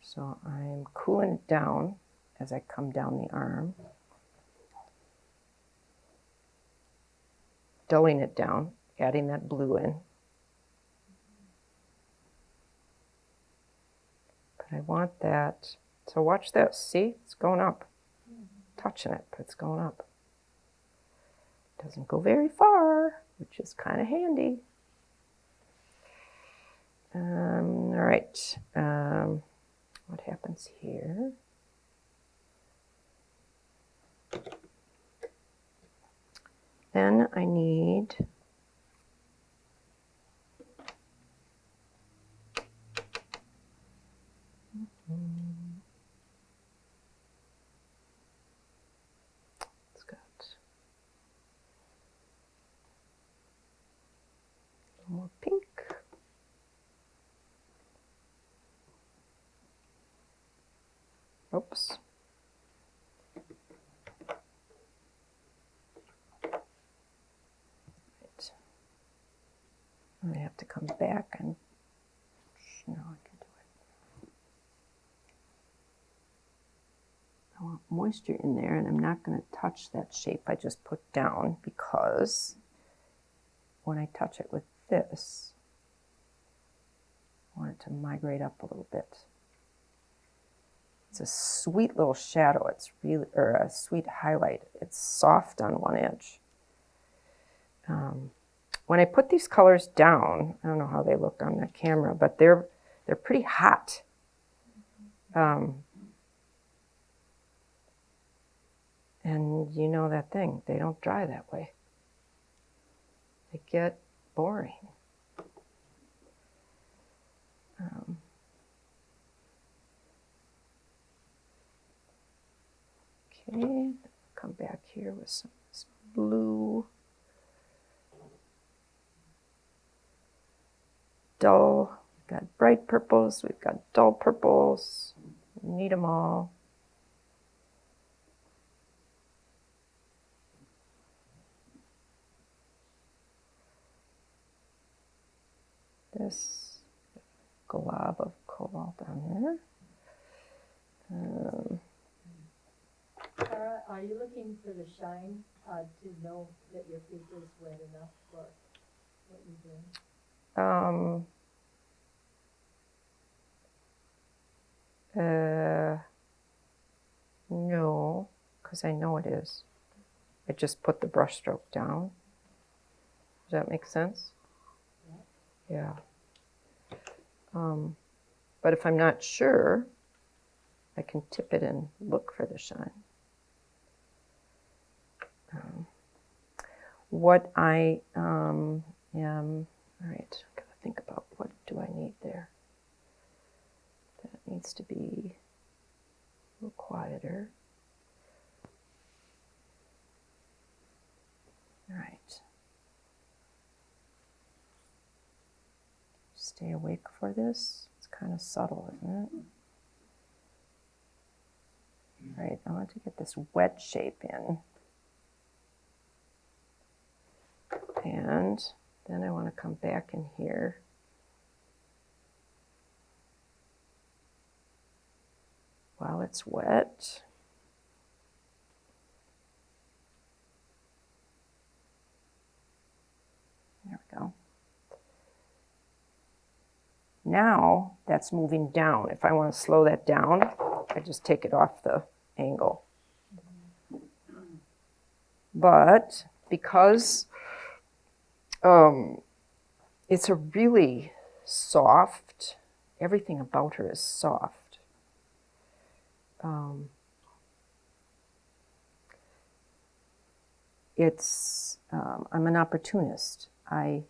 So I'm cooling it down as I come down the arm, dulling it down, adding that blue in. But I want that, so watch this, see, it's going up. Touching it, but it's going up. Doesn't go very far, which is kind of handy. All right, what happens here? Then I need it's got a little more pink. Oops. Right. I have to come back and no, I can do it. I want moisture in there, and I'm not going to touch that shape I just put down, because when I touch it with this, I want it to migrate up a little bit. It's a sweet little shadow. It's really, or a sweet highlight. It's soft on one edge. When I put these colors down, I don't know how they look on the camera, but they're pretty hot. And you know that thing, they don't dry that way. They get boring. Okay, come back here with some of this blue. Dull, we've got bright purples, we've got dull purples, we need them all. This glob of cobalt on there. Tara, are you looking for the shine to know that your paper is wet enough for what you're doing? No, because I know it is. I just put the brush stroke down. Does that make sense? Yeah. But if I'm not sure, I can tip it and look for the shine. What I am, all right, I've got to think about what do I need there. That needs to be a little quieter. All right. Stay awake for this. It's kind of subtle, isn't it? All right, I want to get this wet shape in. And then I want to come back in here. While it's wet. There we go. Now that's moving down. If I want to slow that down, I just take it off the angle. But because it's a really soft, everything about her is soft. I'm an opportunist. I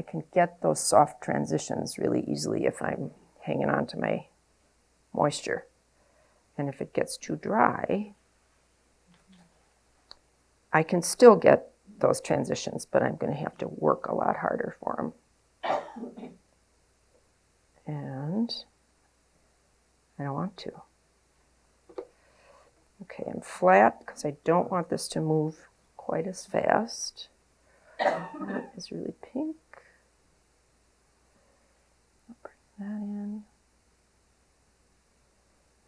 can get those soft transitions really easily if I'm hanging on to my moisture. And if it gets too dry, I can still get those transitions, but I'm going to have to work a lot harder for them. And I don't want to. Okay, I'm flat because I don't want this to move quite as fast. That is really pink. I'll bring that in.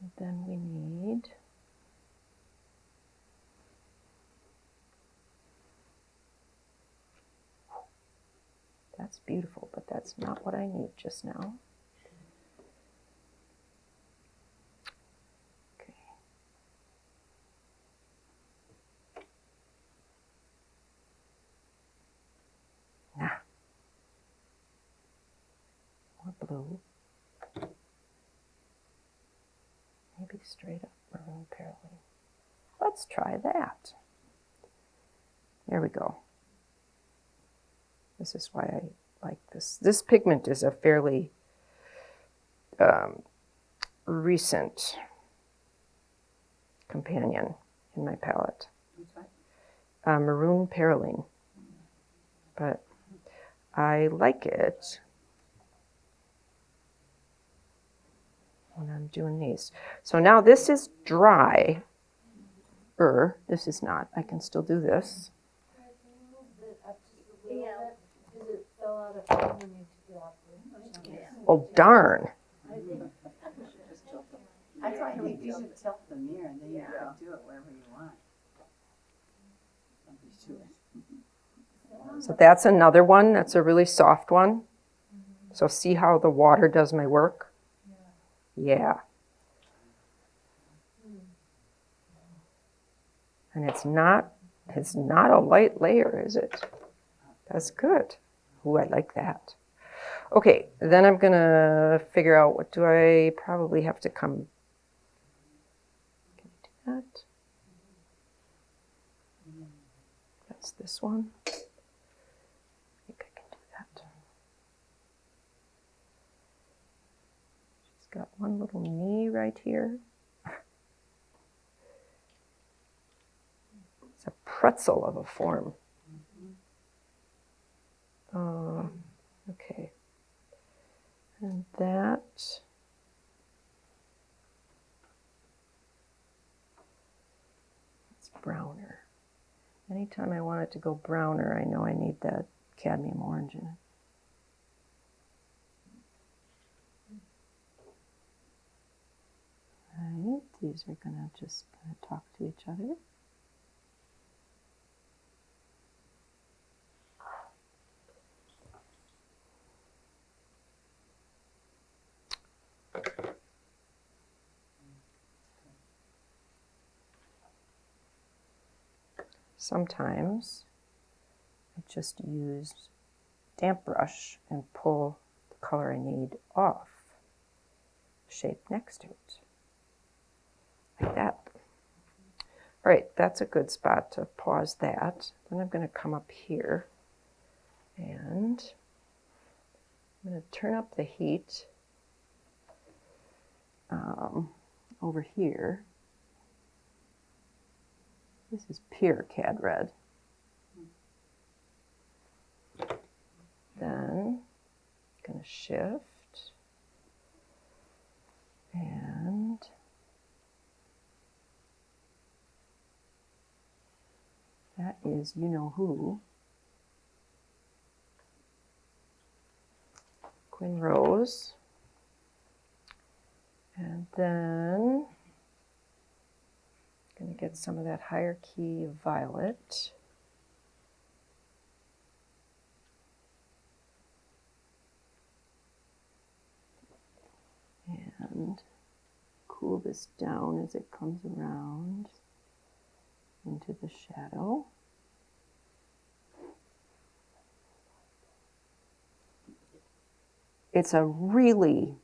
And then we need that's beautiful, but that's not what I need just now. Okay. Nah. More blue. Maybe straight up maroon parallel. Let's try that. There we go. This is why I like this. This pigment is a fairly recent companion in my palette. Maroon parallel. But I like it when I'm doing these. So now this is dry. This is not. I can still do this. Yeah. Does it fill out a form when you drop it? Oh, darn. That's why you should tilt the mirror and then you can do it wherever you want. Don't be sure. So that's another one. That's a really soft one. So see how the water does my work? Yeah. And it's not a light layer, is it? That's good. Ooh, I like that. Okay, then I'm gonna figure out what do I probably have to come. Can I do that? That's this one. I think I can do that. She's got one little knee right here. It's a pretzel of a form. Okay. And that, it's browner. Anytime I want it to go browner, I know I need that cadmium orange in it. Right, these are gonna just talk to each other. Sometimes I just use damp brush and pull the color I need off the shape next to it, like that. All right, that's a good spot to pause that. Then I'm going to come up here and I'm going to turn up the heat over here. This is pure cad red. Then I'm going to shift and that is you know who. Queen Rose. And then I'm going to get some of that higher key violet. And cool this down as it comes around into the shadow. It's a really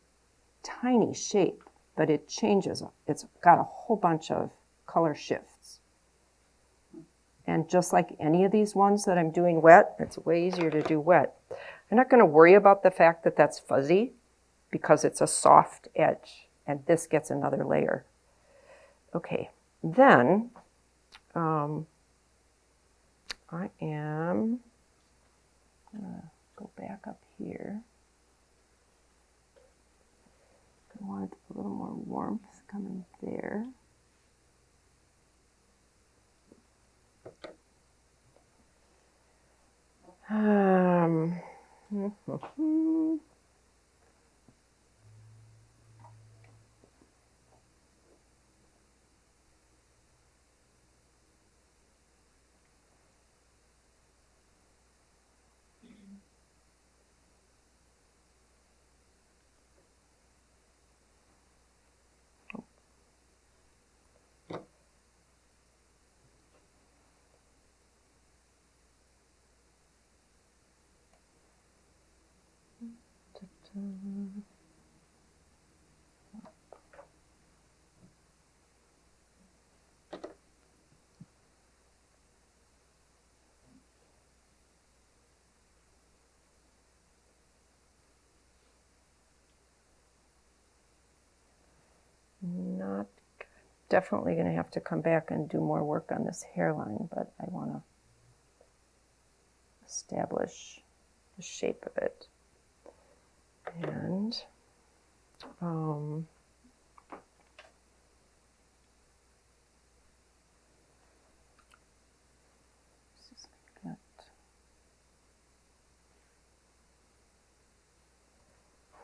tiny shape, but it changes. It's got a whole bunch of color shifts. And just like any of these ones that I'm doing wet, it's way easier to do wet. I'm not going to worry about the fact that that's fuzzy because it's a soft edge and this gets another layer. Okay, then I am gonna go back up here. I want a little more warmth coming there. Not definitely going to have to come back and do more work on this hairline, but I want to establish the shape of it. And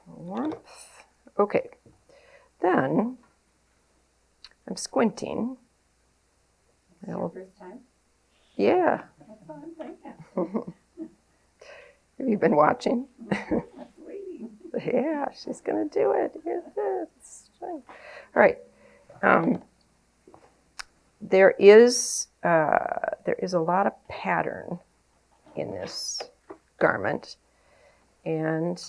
warmth. Okay, then I'm squinting. Is your first time? Yeah. That's what I'm thinking. Have you been watching? I'm waiting. Yeah, she's going to do it. Here's this. All right. There is a lot of pattern in this garment, and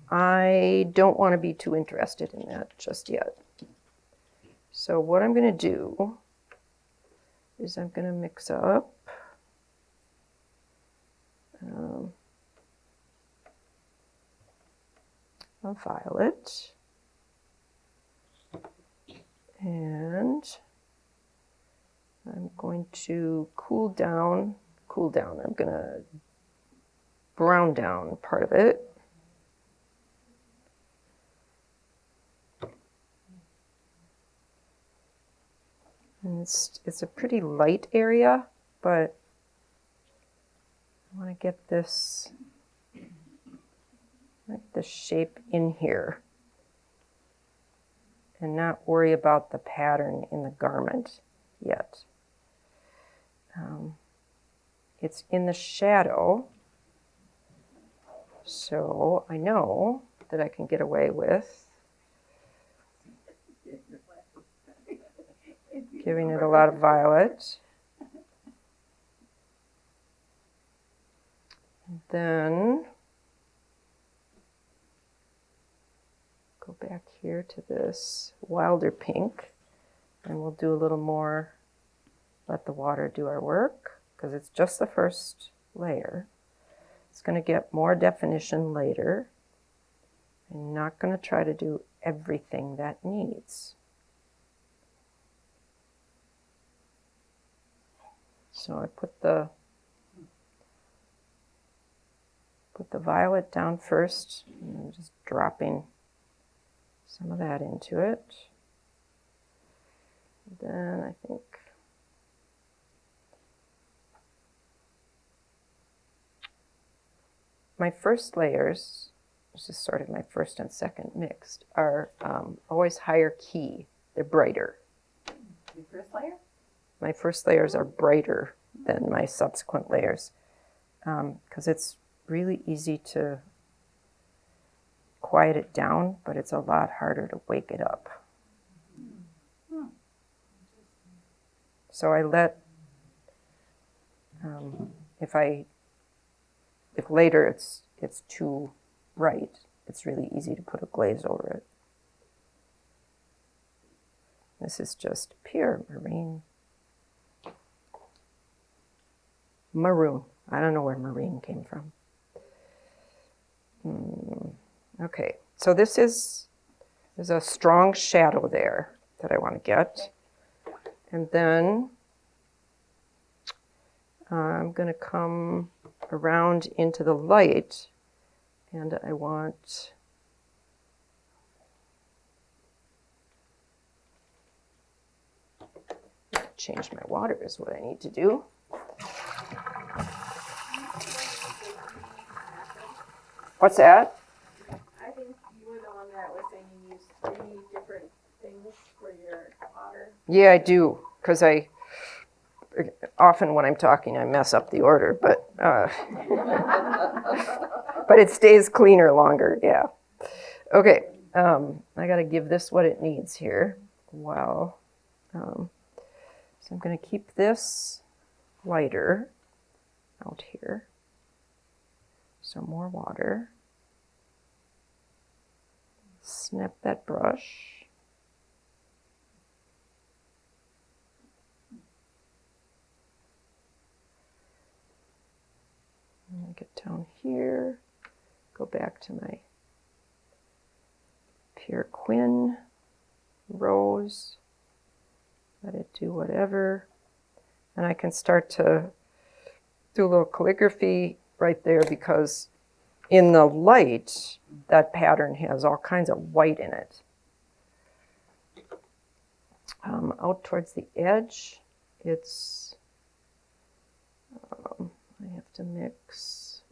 I don't want to be too interested in that just yet. So what I'm going to do is I'm going to mix up a violet, and I'm going to cool down. I'm going to brown down part of it. And it's a pretty light area, but I want to get this, like the shape in here and not worry about the pattern in the garment yet. It's in the shadow, so I know that I can get away with giving it a lot of violet. Then go back here to this wilder pink, and we'll do a little more, let the water do our work, because it's just the first layer. It's going to get more definition later. I'm not going to try to do everything that needs. So I put the violet down first, and I'm just dropping some of that into it. Then I think my first layers, this is sort of my first and second mixed, are always higher key. They're brighter. Your first layer? My first layers are brighter than my subsequent layers because it's really easy to quiet it down, but it's a lot harder to wake it up. So I let, if later it's too bright, it's really easy to put a glaze over it. This is just pure maroon. I don't know where marine came from. Okay, so there's a strong shadow there that I want to get. And then I'm going to come around into the light, and I want change my water is what I need to do. What's that? I think you were the one that was saying you use 3 different things for your water. Yeah, I do, because I often when I'm talking I mess up the order, but but it stays cleaner longer. Yeah. Okay. I got to give this what it needs here. Wow. So I'm going to keep this lighter out here. Some more water. Snap that brush. And get down here. Go back to my pure Quin rose. Let it do whatever. And I can start to do a little calligraphy right there because in the light, that pattern has all kinds of white in it. Out towards the edge, it's, I have to mix,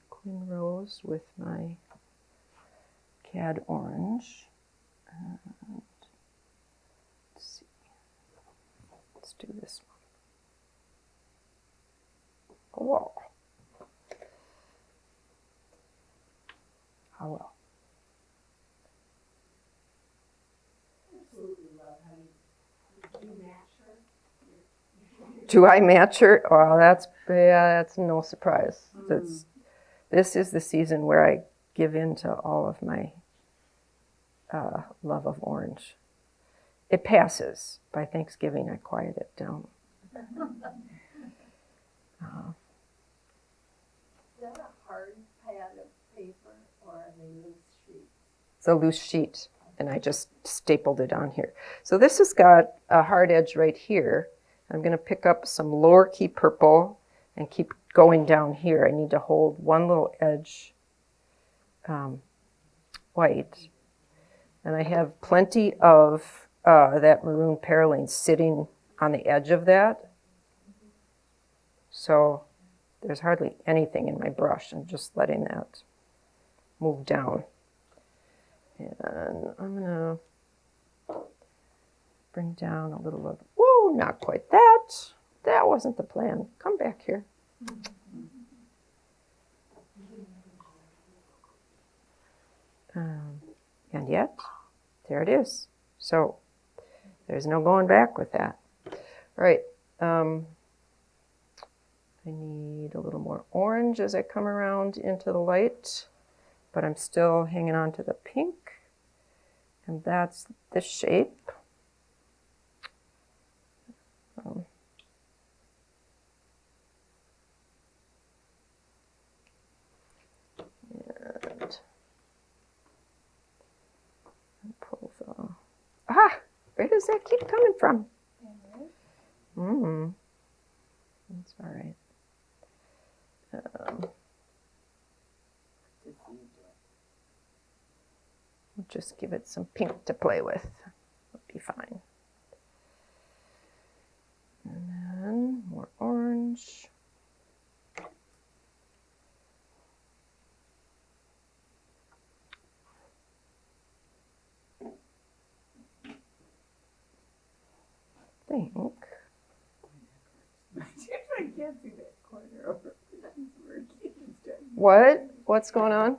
Quin Rose with my Cad Orange. And let's see, let's do this one. Oh, how well. Do I match her? Oh, that's no surprise. This is the season where I give in to all of my love of orange. It passes. By Thanksgiving, I quiet it down. Is that a hard pad of paper or are they loose sheets? It's a loose sheet, and I just stapled it on here. So this has got a hard edge right here. I'm going to pick up some lower key purple and keep going down here. I need to hold one little edge white. And I have plenty of that maroon perylene sitting on the edge of that. So there's hardly anything in my brush. I'm just letting that move down. And I'm going to bring down a little of, whoa, not quite that. That wasn't the plan. Come back here. And yet, there it is. So there's no going back with that. All right. I need a little more orange as I come around into the light, but I'm still hanging on to the pink. And that's this shape. And pull the, where does that keep coming from? That's all right. We'll just give it some pink to play with. It'll be fine. And then more orange. Think. I can't see that corner over. What? What's going on?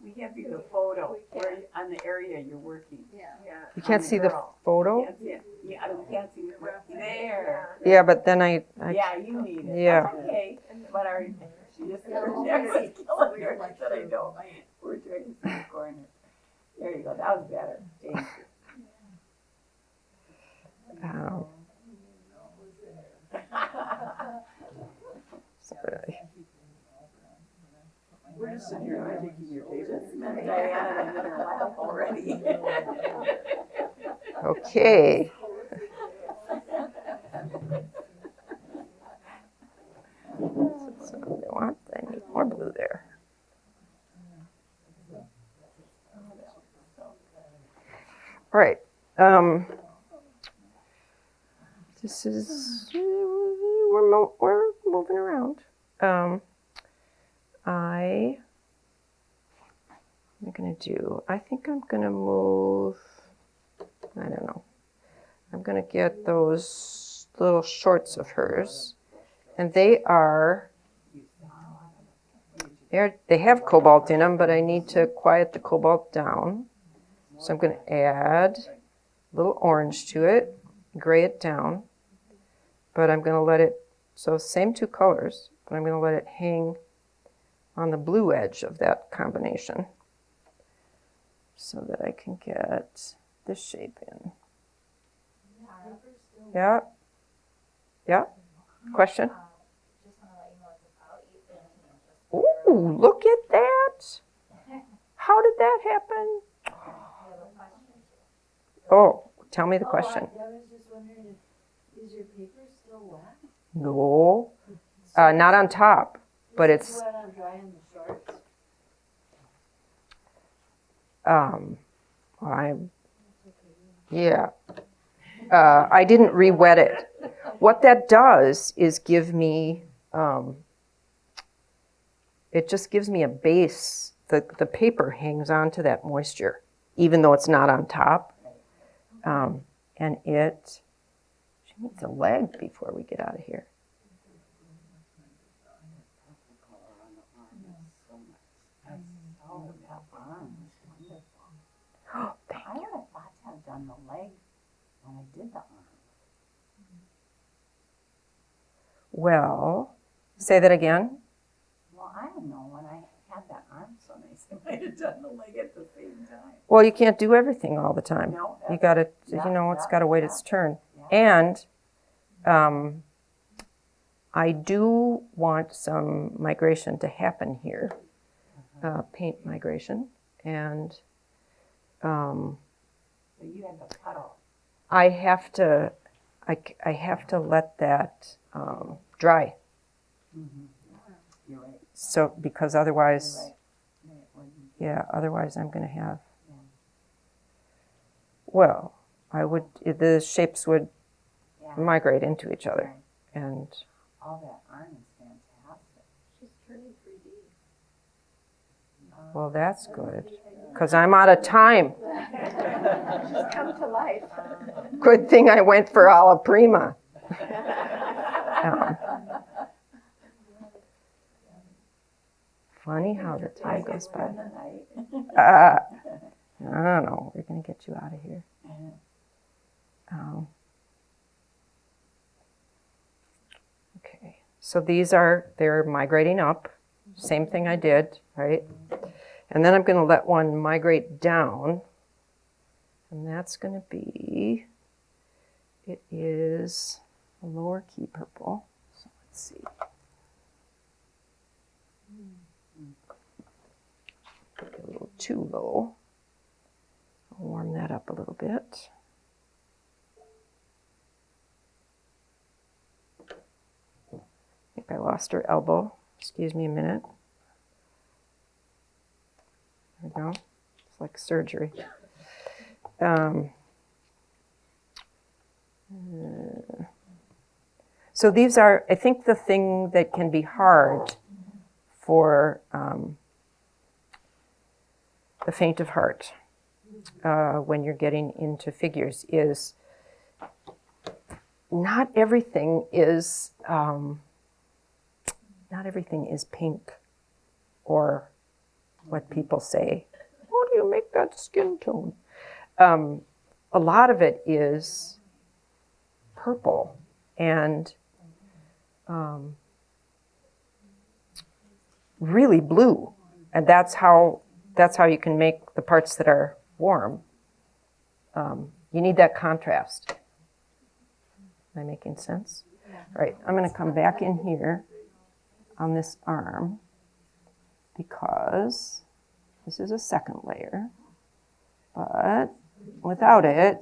We can't see the photo where on the area you're working. Yeah. You can't see the photo? Can't see it. Yeah, we can't see it. There. Yeah, but then I Yeah, you need it. Yeah. That's okay. But she just said she's killing her. I said I know. We're trying to see the corner. There you go. That was better. Thank you. Sorry. We're just sitting here taking your paper. Diana and then her lap over already. Okay. So I need more blue there. All right. This is, we're moving around. I'm going to do, I think I'm going to move, I don't know. I'm going to get those little shorts of hers. And they have cobalt in them, but I need to quiet the cobalt down. So I'm going to add a little orange to it, gray it down. But I'm going to let it, so same two colors, but I'm going to let it hang on the blue edge of that combination so that I can get this shape in. Yeah? Yeah? Question? Ooh, look at that! How did that happen? Oh, tell me the question. I was just wondering, is your paper still wet? No, not on top, but it's, Wet on drying the shorts? yeah. I didn't re-wet it. What that does is give me, it just gives me a base. The paper hangs on to that moisture, even though it's not on top. And she needs a leg before we get out of here. Oh, thank I would have thought to have done the leg when I did the arm. Well, say that again. Well, I don't know, when I had that arm so nice, I might have done the leg at the same time. Well, you can't do everything all the time. No, You got to, yeah, it's got to wait yeah, its turn. yeah. And I do want some migration to happen here, paint migration. And So you had the cutoff. I have to let that dry. Mm-hmm. You're right. So, because otherwise, You're right. Right. yeah, otherwise I'm going to have, Yeah. well, the shapes would Yeah. migrate into each other. Right. And All that arm is fantastic. She's turning 3D. well, that's good, because I'm out of time. She's come to life. Good thing I went for alla prima. Funny how the time goes by. I don't know. We're going to get you out of here. Okay. So they're migrating up. Same thing I did, right? And then I'm going to let one migrate down. And that's going to be, it is a lower key purple. So let's see. Maybe a little too low. I'll warm that up a little bit. I think I lost her elbow. Excuse me a minute. There we go. It's like surgery. So these are, I think, the thing that can be hard for the faint of heart when you're getting into figures is not everything is pink or what people say. How do you make that skin tone? A lot of it is purple and really blue, and that's how you can make the parts that are warm. You need that contrast. Am I making sense? All right, I'm going to come back in here on this arm because this is a second layer. But without it,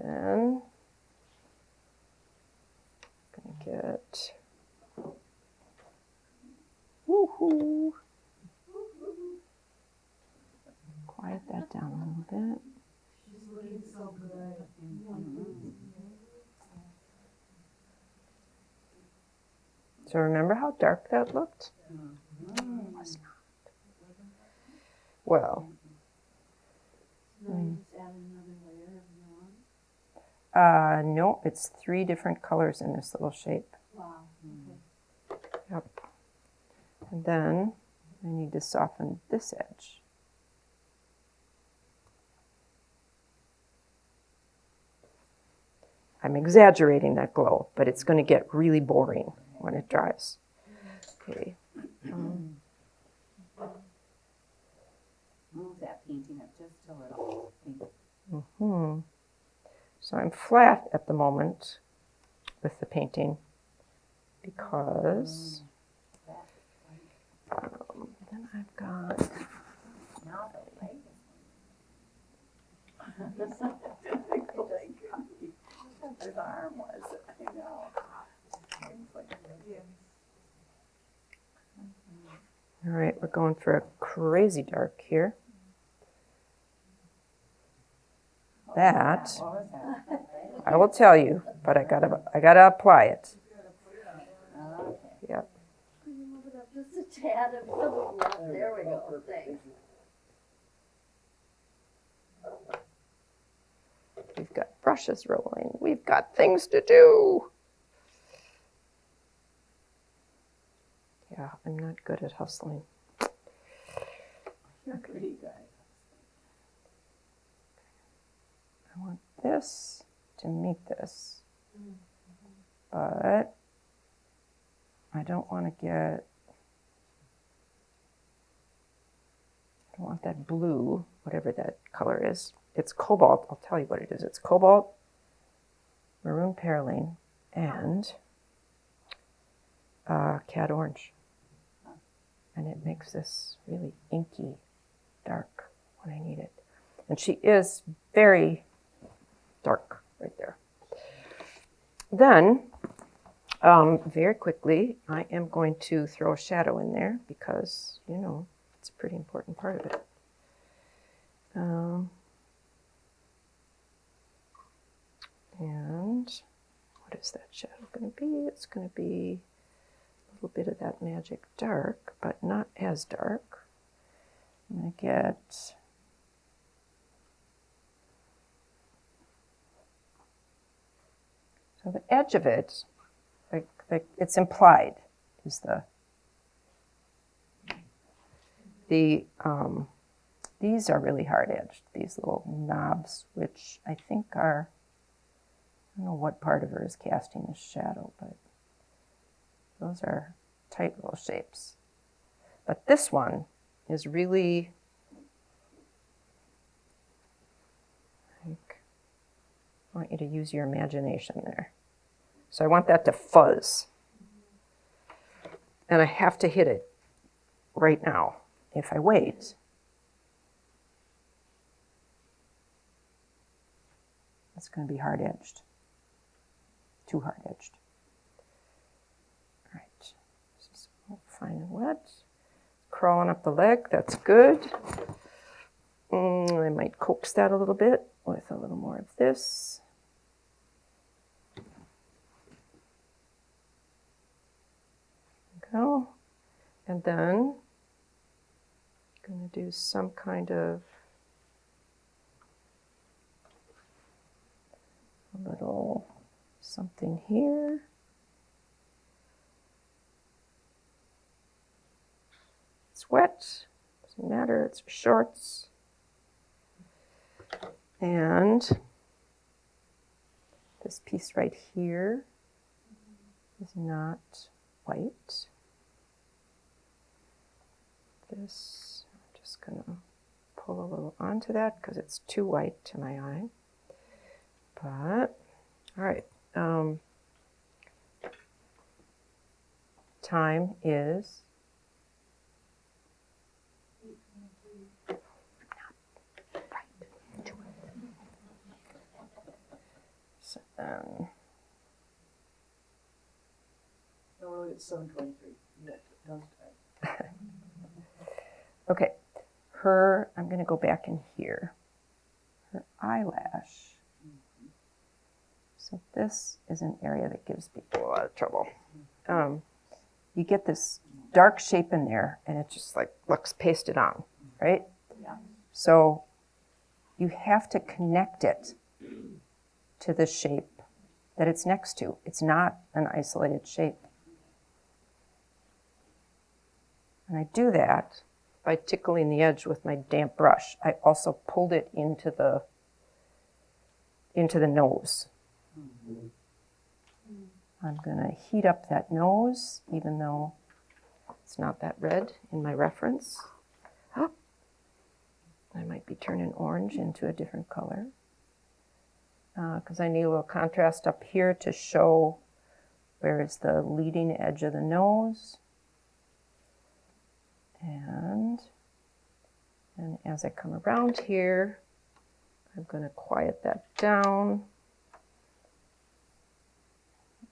then I'm gonna get, woohoo, quiet that down a little bit. She's looking so good. So remember how dark that looked? Was not. Well, Then just add another layer of nuance. no, it's 3 different colors in this little shape. Wow, okay. Yep. And then I need to soften this edge. I'm exaggerating that glow, but it's going to get really boring when it dries. Okay. Move that painting up just a little. So I'm flat at the moment with the painting because then I've got, Now the light is his arm was, I know. all right, we're going for a crazy dark here. That, What was that? I will tell you, but I gotta apply it. Okay. Yep. Can you move it up just a tad of the left? There we go, thanks. We've got brushes rolling. We've got things to do. Yeah, I'm not good at hustling. You're pretty good. I want this to meet this, but I don't want to get, I don't want that blue, whatever that color is. It's cobalt. I'll tell you what it is. It's cobalt, maroon perylene, and cad orange. And it makes this really inky dark when I need it. And she is very dark right there. Then, very quickly, I am going to throw a shadow in there because, you know, it's a pretty important part of it. And what is that shadow going to be? It's going to be a little bit of that magic dark, but not as dark. I'm going to get so the edge of it, like it's implied, is these are really hard edged, these little knobs, which I think are, I don't know what part of her is casting this shadow, but those are tight little shapes. But this one is really, like, I want you to use your imagination there. So I want that to fuzz. And I have to hit it right now. If I wait, it's going to be hard-edged. Too hard-edged. All right. This is fine and wet. Crawling up the leg, that's good. I might coax that a little bit with a little more of this. Go. And then I'm going to do some kind of a little something here. It's wet, doesn't matter, it's shorts. And this piece right here is not white. This, I'm just going to pull a little onto that because it's too white to my eye. But, all right. Time is then, No, it's 7:23. Yeah, don't. okay, her, I'm gonna go back in here. Her eyelash. So this is an area that gives people a lot of trouble. You get this dark shape in there and it just like looks pasted on, right? Yeah. So you have to connect it to the shape that it's next to. It's not an isolated shape. And I do that by tickling the edge with my damp brush. I also pulled it into the nose. I'm gonna heat up that nose, even though it's not that red in my reference. Oh, I might be turning orange into a different color because I need a little contrast up here to show where is the leading edge of the nose. And as I come around here, I'm going to quiet that down.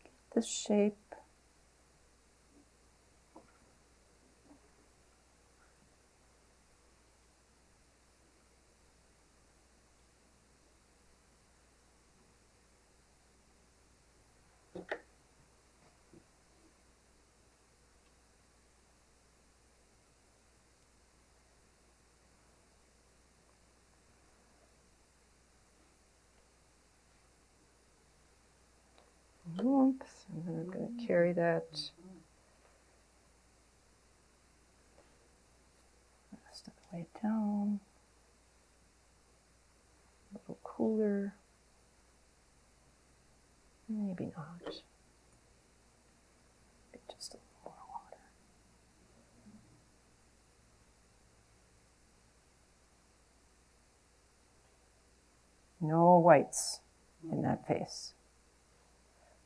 Get this shape. Oops, and then I'm going to carry that rest of the way down. A little cooler. Maybe not. Get just a little more water. No whites in that face.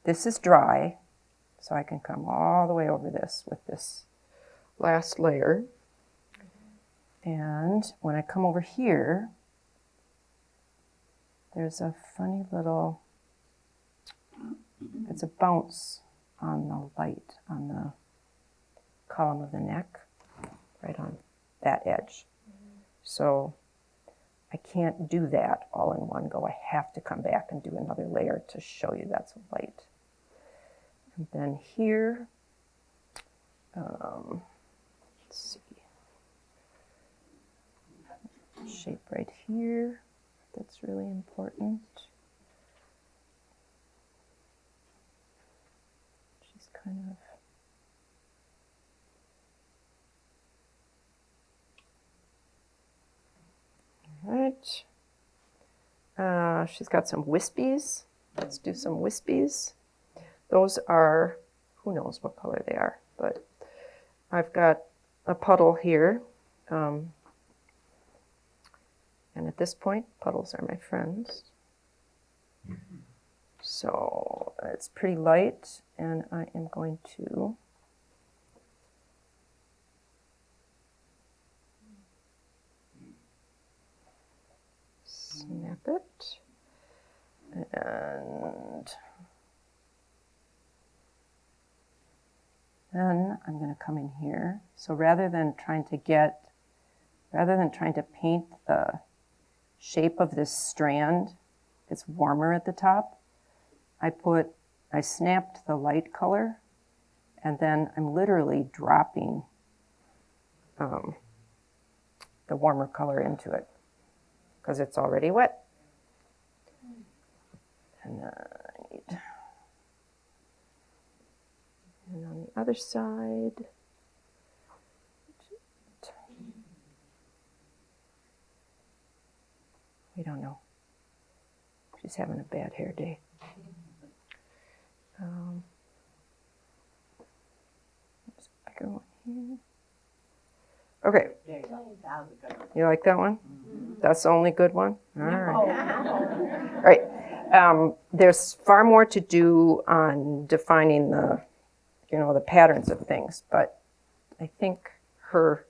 This is dry, so I can come all the way over this with this last layer. And when I come over here, there's a funny little, it's a bounce on the light, on the column of the neck, right on that edge. So I can't do that all in one go. I have to come back and do another layer to show you that's light. And then here, let's see, shape right here, that's really important. She's kind of, all right. She's got some wispies. Let's do some wispies. Those are, who knows what color they are, but I've got a puddle here. And at this point, puddles are my friends. So it's pretty light, and I am going to snap it. And then I'm going to come in here. So rather than trying to paint the shape of this strand, it's warmer at the top. I snapped the light color, and then I'm literally dropping the warmer color into it because it's already wet. And I need, and on the other side, we don't know. She's having a bad hair day. There's a bigger one here. Okay. There you go. That was a good one. You like that one? Mm-hmm. That's the only good one? All right. Oh. All right. There's far more to do on defining the patterns of things, but I think her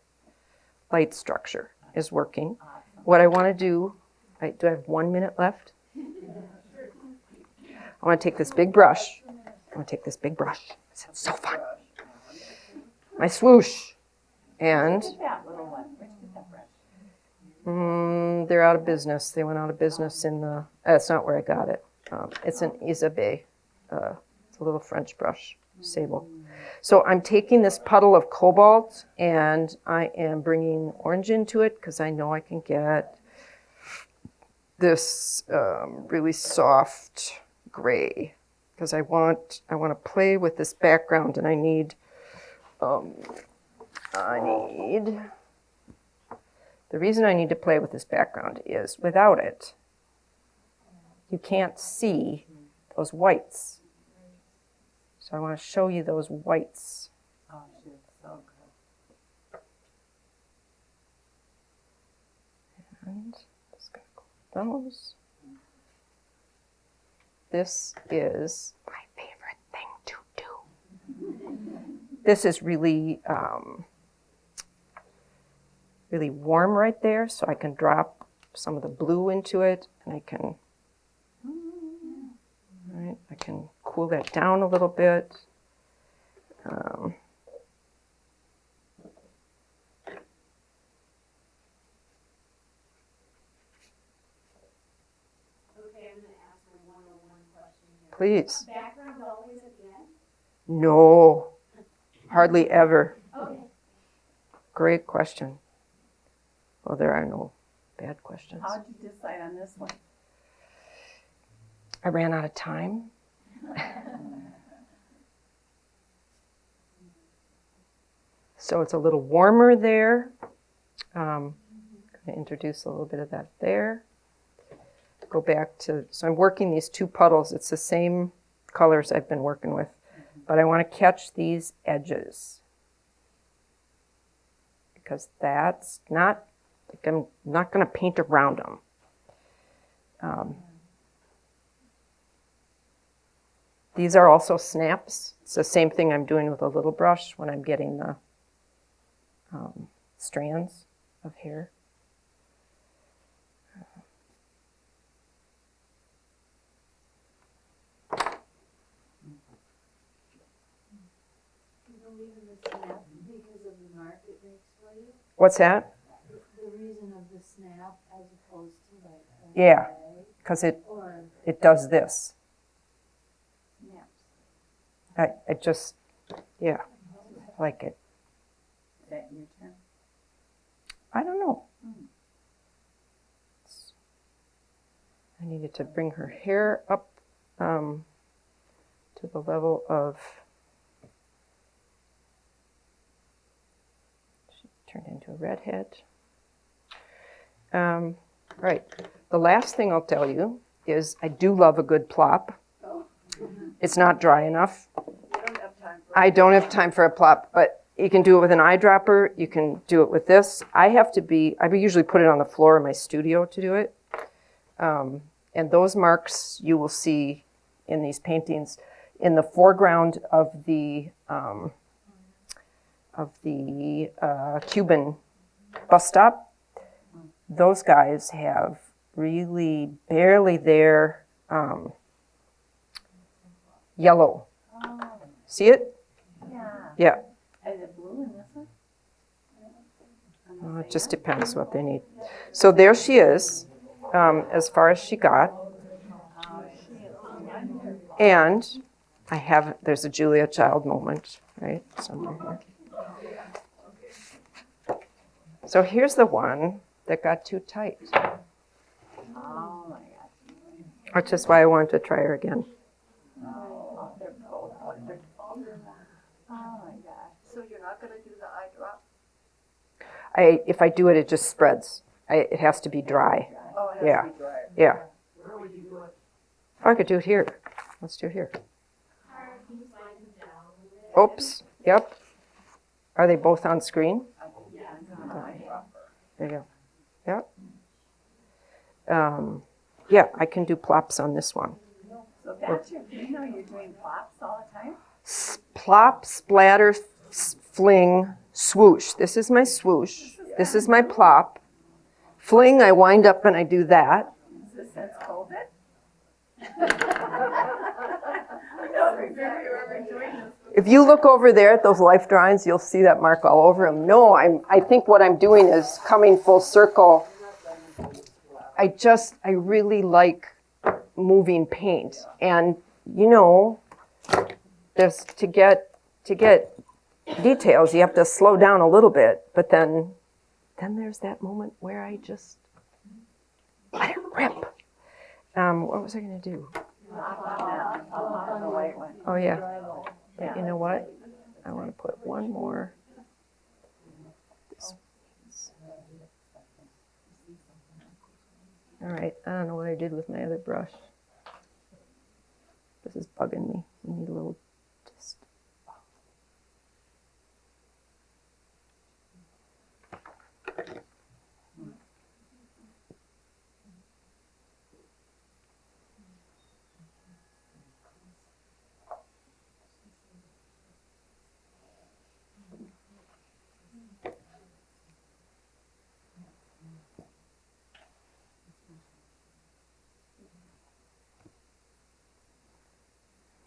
light structure is working. What I want to do, do I have 1 minute left? I want to take this big brush. It's so fun. My swoosh. And Look at that little one. Where'd you get that brush? they're out of business. They went out of business in the, that's not where I got it. It's an Isabey. It's a little French brush, sable. So I'm taking this puddle of cobalt and I am bringing orange into it because I know I can get this really soft gray because I want to play with this background and I need the reason I need to play with this background is without it, you can't see those whites. So I want to show you those whites. Oh, shoot, so good. And just gonna go with those. This is my favorite thing to do. This is really, really warm right there, so I can drop some of the blue into it, and I can, right, I can cool that down a little bit. Okay, I'm gonna ask a 101 question here. Please. Background always at the end? No, hardly ever. Okay. Great question. Well, there are no bad questions. How'd you decide on this one? I ran out of time. So it's a little warmer there. I'm going to introduce a little bit of that there. Go back to, so I'm working these two puddles. It's the same colors I've been working with, but I want to catch these edges because that's not, like I'm not going to paint around them. These are also snaps. It's the same thing I'm doing with a little brush when I'm getting the strands of hair. You believe in the snap because of the mark it makes for you? What's that? The reason of the snap as opposed to like a Yeah. ray Because it or does this. Snaps. I just, yeah, I like it. Is that your turn? I don't know. I needed to bring her hair up to the level of, she turned into a redhead. Right, the last thing I'll tell you is I do love a good plop. It's not dry enough. I don't have time for a plop, but you can do it with an eyedropper. You can do it with this. I usually put it on the floor in my studio to do it. And those marks you will see in these paintings in the foreground of the Cuban bus stop. Those guys have really barely there yellow. Oh, See it? yeah. Yeah. Is it blue in this one? Well, it just depends what they need. So there she is, as far as she got. And there's a Julia Child moment, right, somewhere here. So here's the one that got too tight, Oh my gosh. which is why I wanted to try her again. Oh, they're both wonderful. Oh my gosh. so you're not gonna do the eye drop? If I do it, it just spreads. It has to be dry. Oh, it Yeah. has to be drier. Yeah. Where would you do it? Oh, I could do it here. Let's do it here. Tara, can you slide them down a little bit? Oops. Yep. Are they both on screen? Yeah. There you go. Yep. Yeah, I can do plops on this one. So that's your, you're doing plops all the time? Plop, splatter, fling, swoosh. This is my swoosh. This is my plop. Fling, I wind up and I do that. Is this since COVID? If you look over there at those life drawings, you'll see that mark all over them. No, I think what I'm doing is coming full circle. I really like moving paint. And, you know, there's to get details, you have to slow down a little bit. But then there's that moment where I just let it rip. What was I going to do? Oh, yeah. But you know what? I want to put one more. All right, I don't know what I did with my other brush. This is bugging me. We need a little just.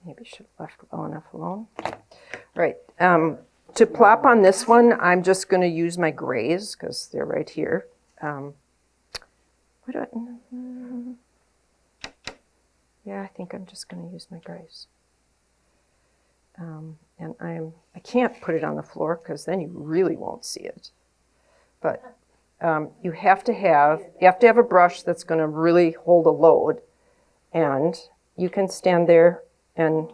Maybe should have left well enough alone. Right. To plop on this one, I'm just going to use my grays because they're right here. Yeah, I think I'm just going to use my grays. And I can't put it on the floor because then you really won't see it. But you have to have a brush that's going to really hold a load, and you can stand there and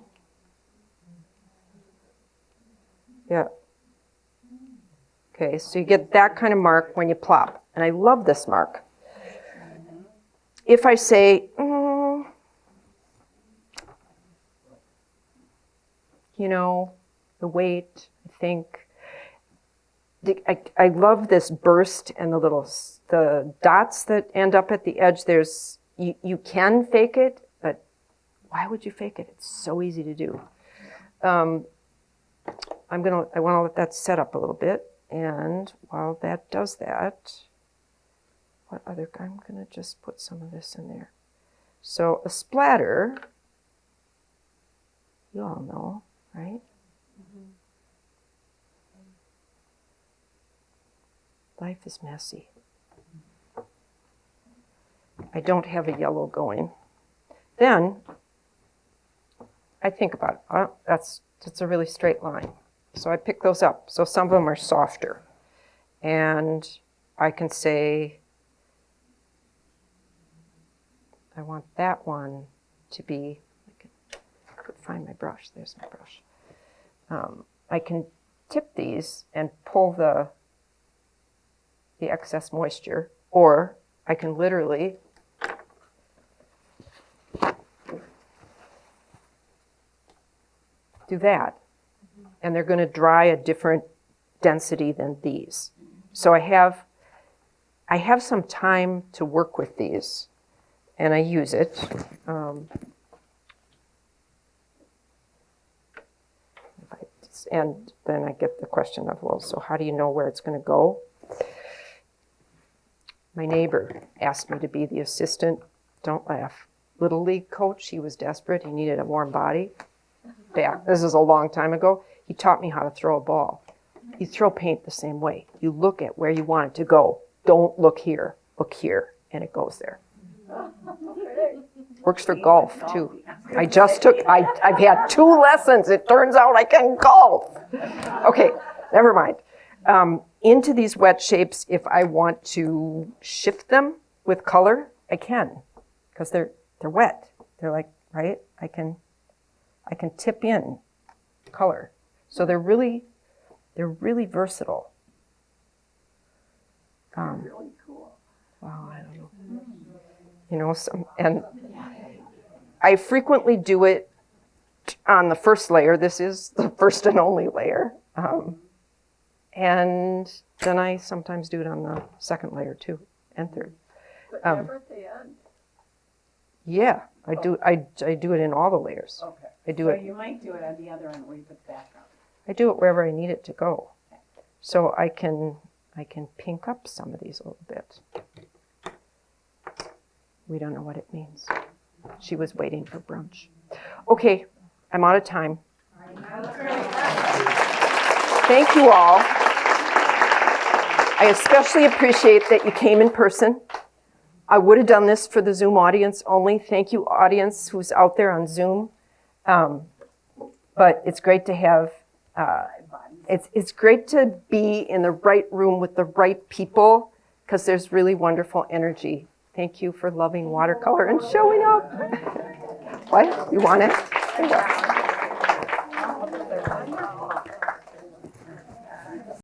yeah. Okay, so you get that kind of mark when you plop, and I love this mark. If I say, you know, the weight, I think. I love this burst and the dots that end up at the edge. You can fake it, but why would you fake it? It's so easy to do. I want to let that set up a little bit, and while that does that, I'm going to just put some of this in there. So a splatter, you all know, right? Mm-hmm. Life is messy. I don't have a yellow going. Then I think about it. Oh, that's a really straight line. So I pick those up. So some of them are softer. And I can say, I want that one to be, I could find my brush. There's my brush. I can tip these and pull the excess moisture, or I can literally do that. And they're going to dry a different density than these. So I have some time to work with these, and I use it. And then I get the question of, well, so how do you know where it's going to go? My neighbor asked me to be the assistant, don't laugh, Little League coach. He was desperate. He needed a warm body. This is a long time ago. He taught me how to throw a ball. You throw paint the same way. You look at where you want it to go. Don't look here, and it goes there. Works for golf, too. I've had 2 lessons. It turns out I can golf. Okay, never mind. Into these wet shapes, if I want to shift them with color, I can, because they're wet. They're like, right? I can tip in color. So they're really versatile. Really cool. Wow, I don't know. You know, and I frequently do it on the first layer. This is the first and only layer. And then I sometimes do it on the second layer too, and third. But never at the end. Yeah, I do it in all the layers. Okay. I do so it. You might do it on the other end where you put the background. I do it wherever I need it to go. So I can pink up some of these a little bit. We don't know what it means. She was waiting for brunch. Okay, I'm out of time. Thank you all. I especially appreciate that you came in person. I would have done this for the Zoom audience only. Thank you, audience who's out there on Zoom. But it's great to have, it's great to be in the right room with the right people, because there's really wonderful energy. Thank you for loving watercolor and showing up. What? You want it?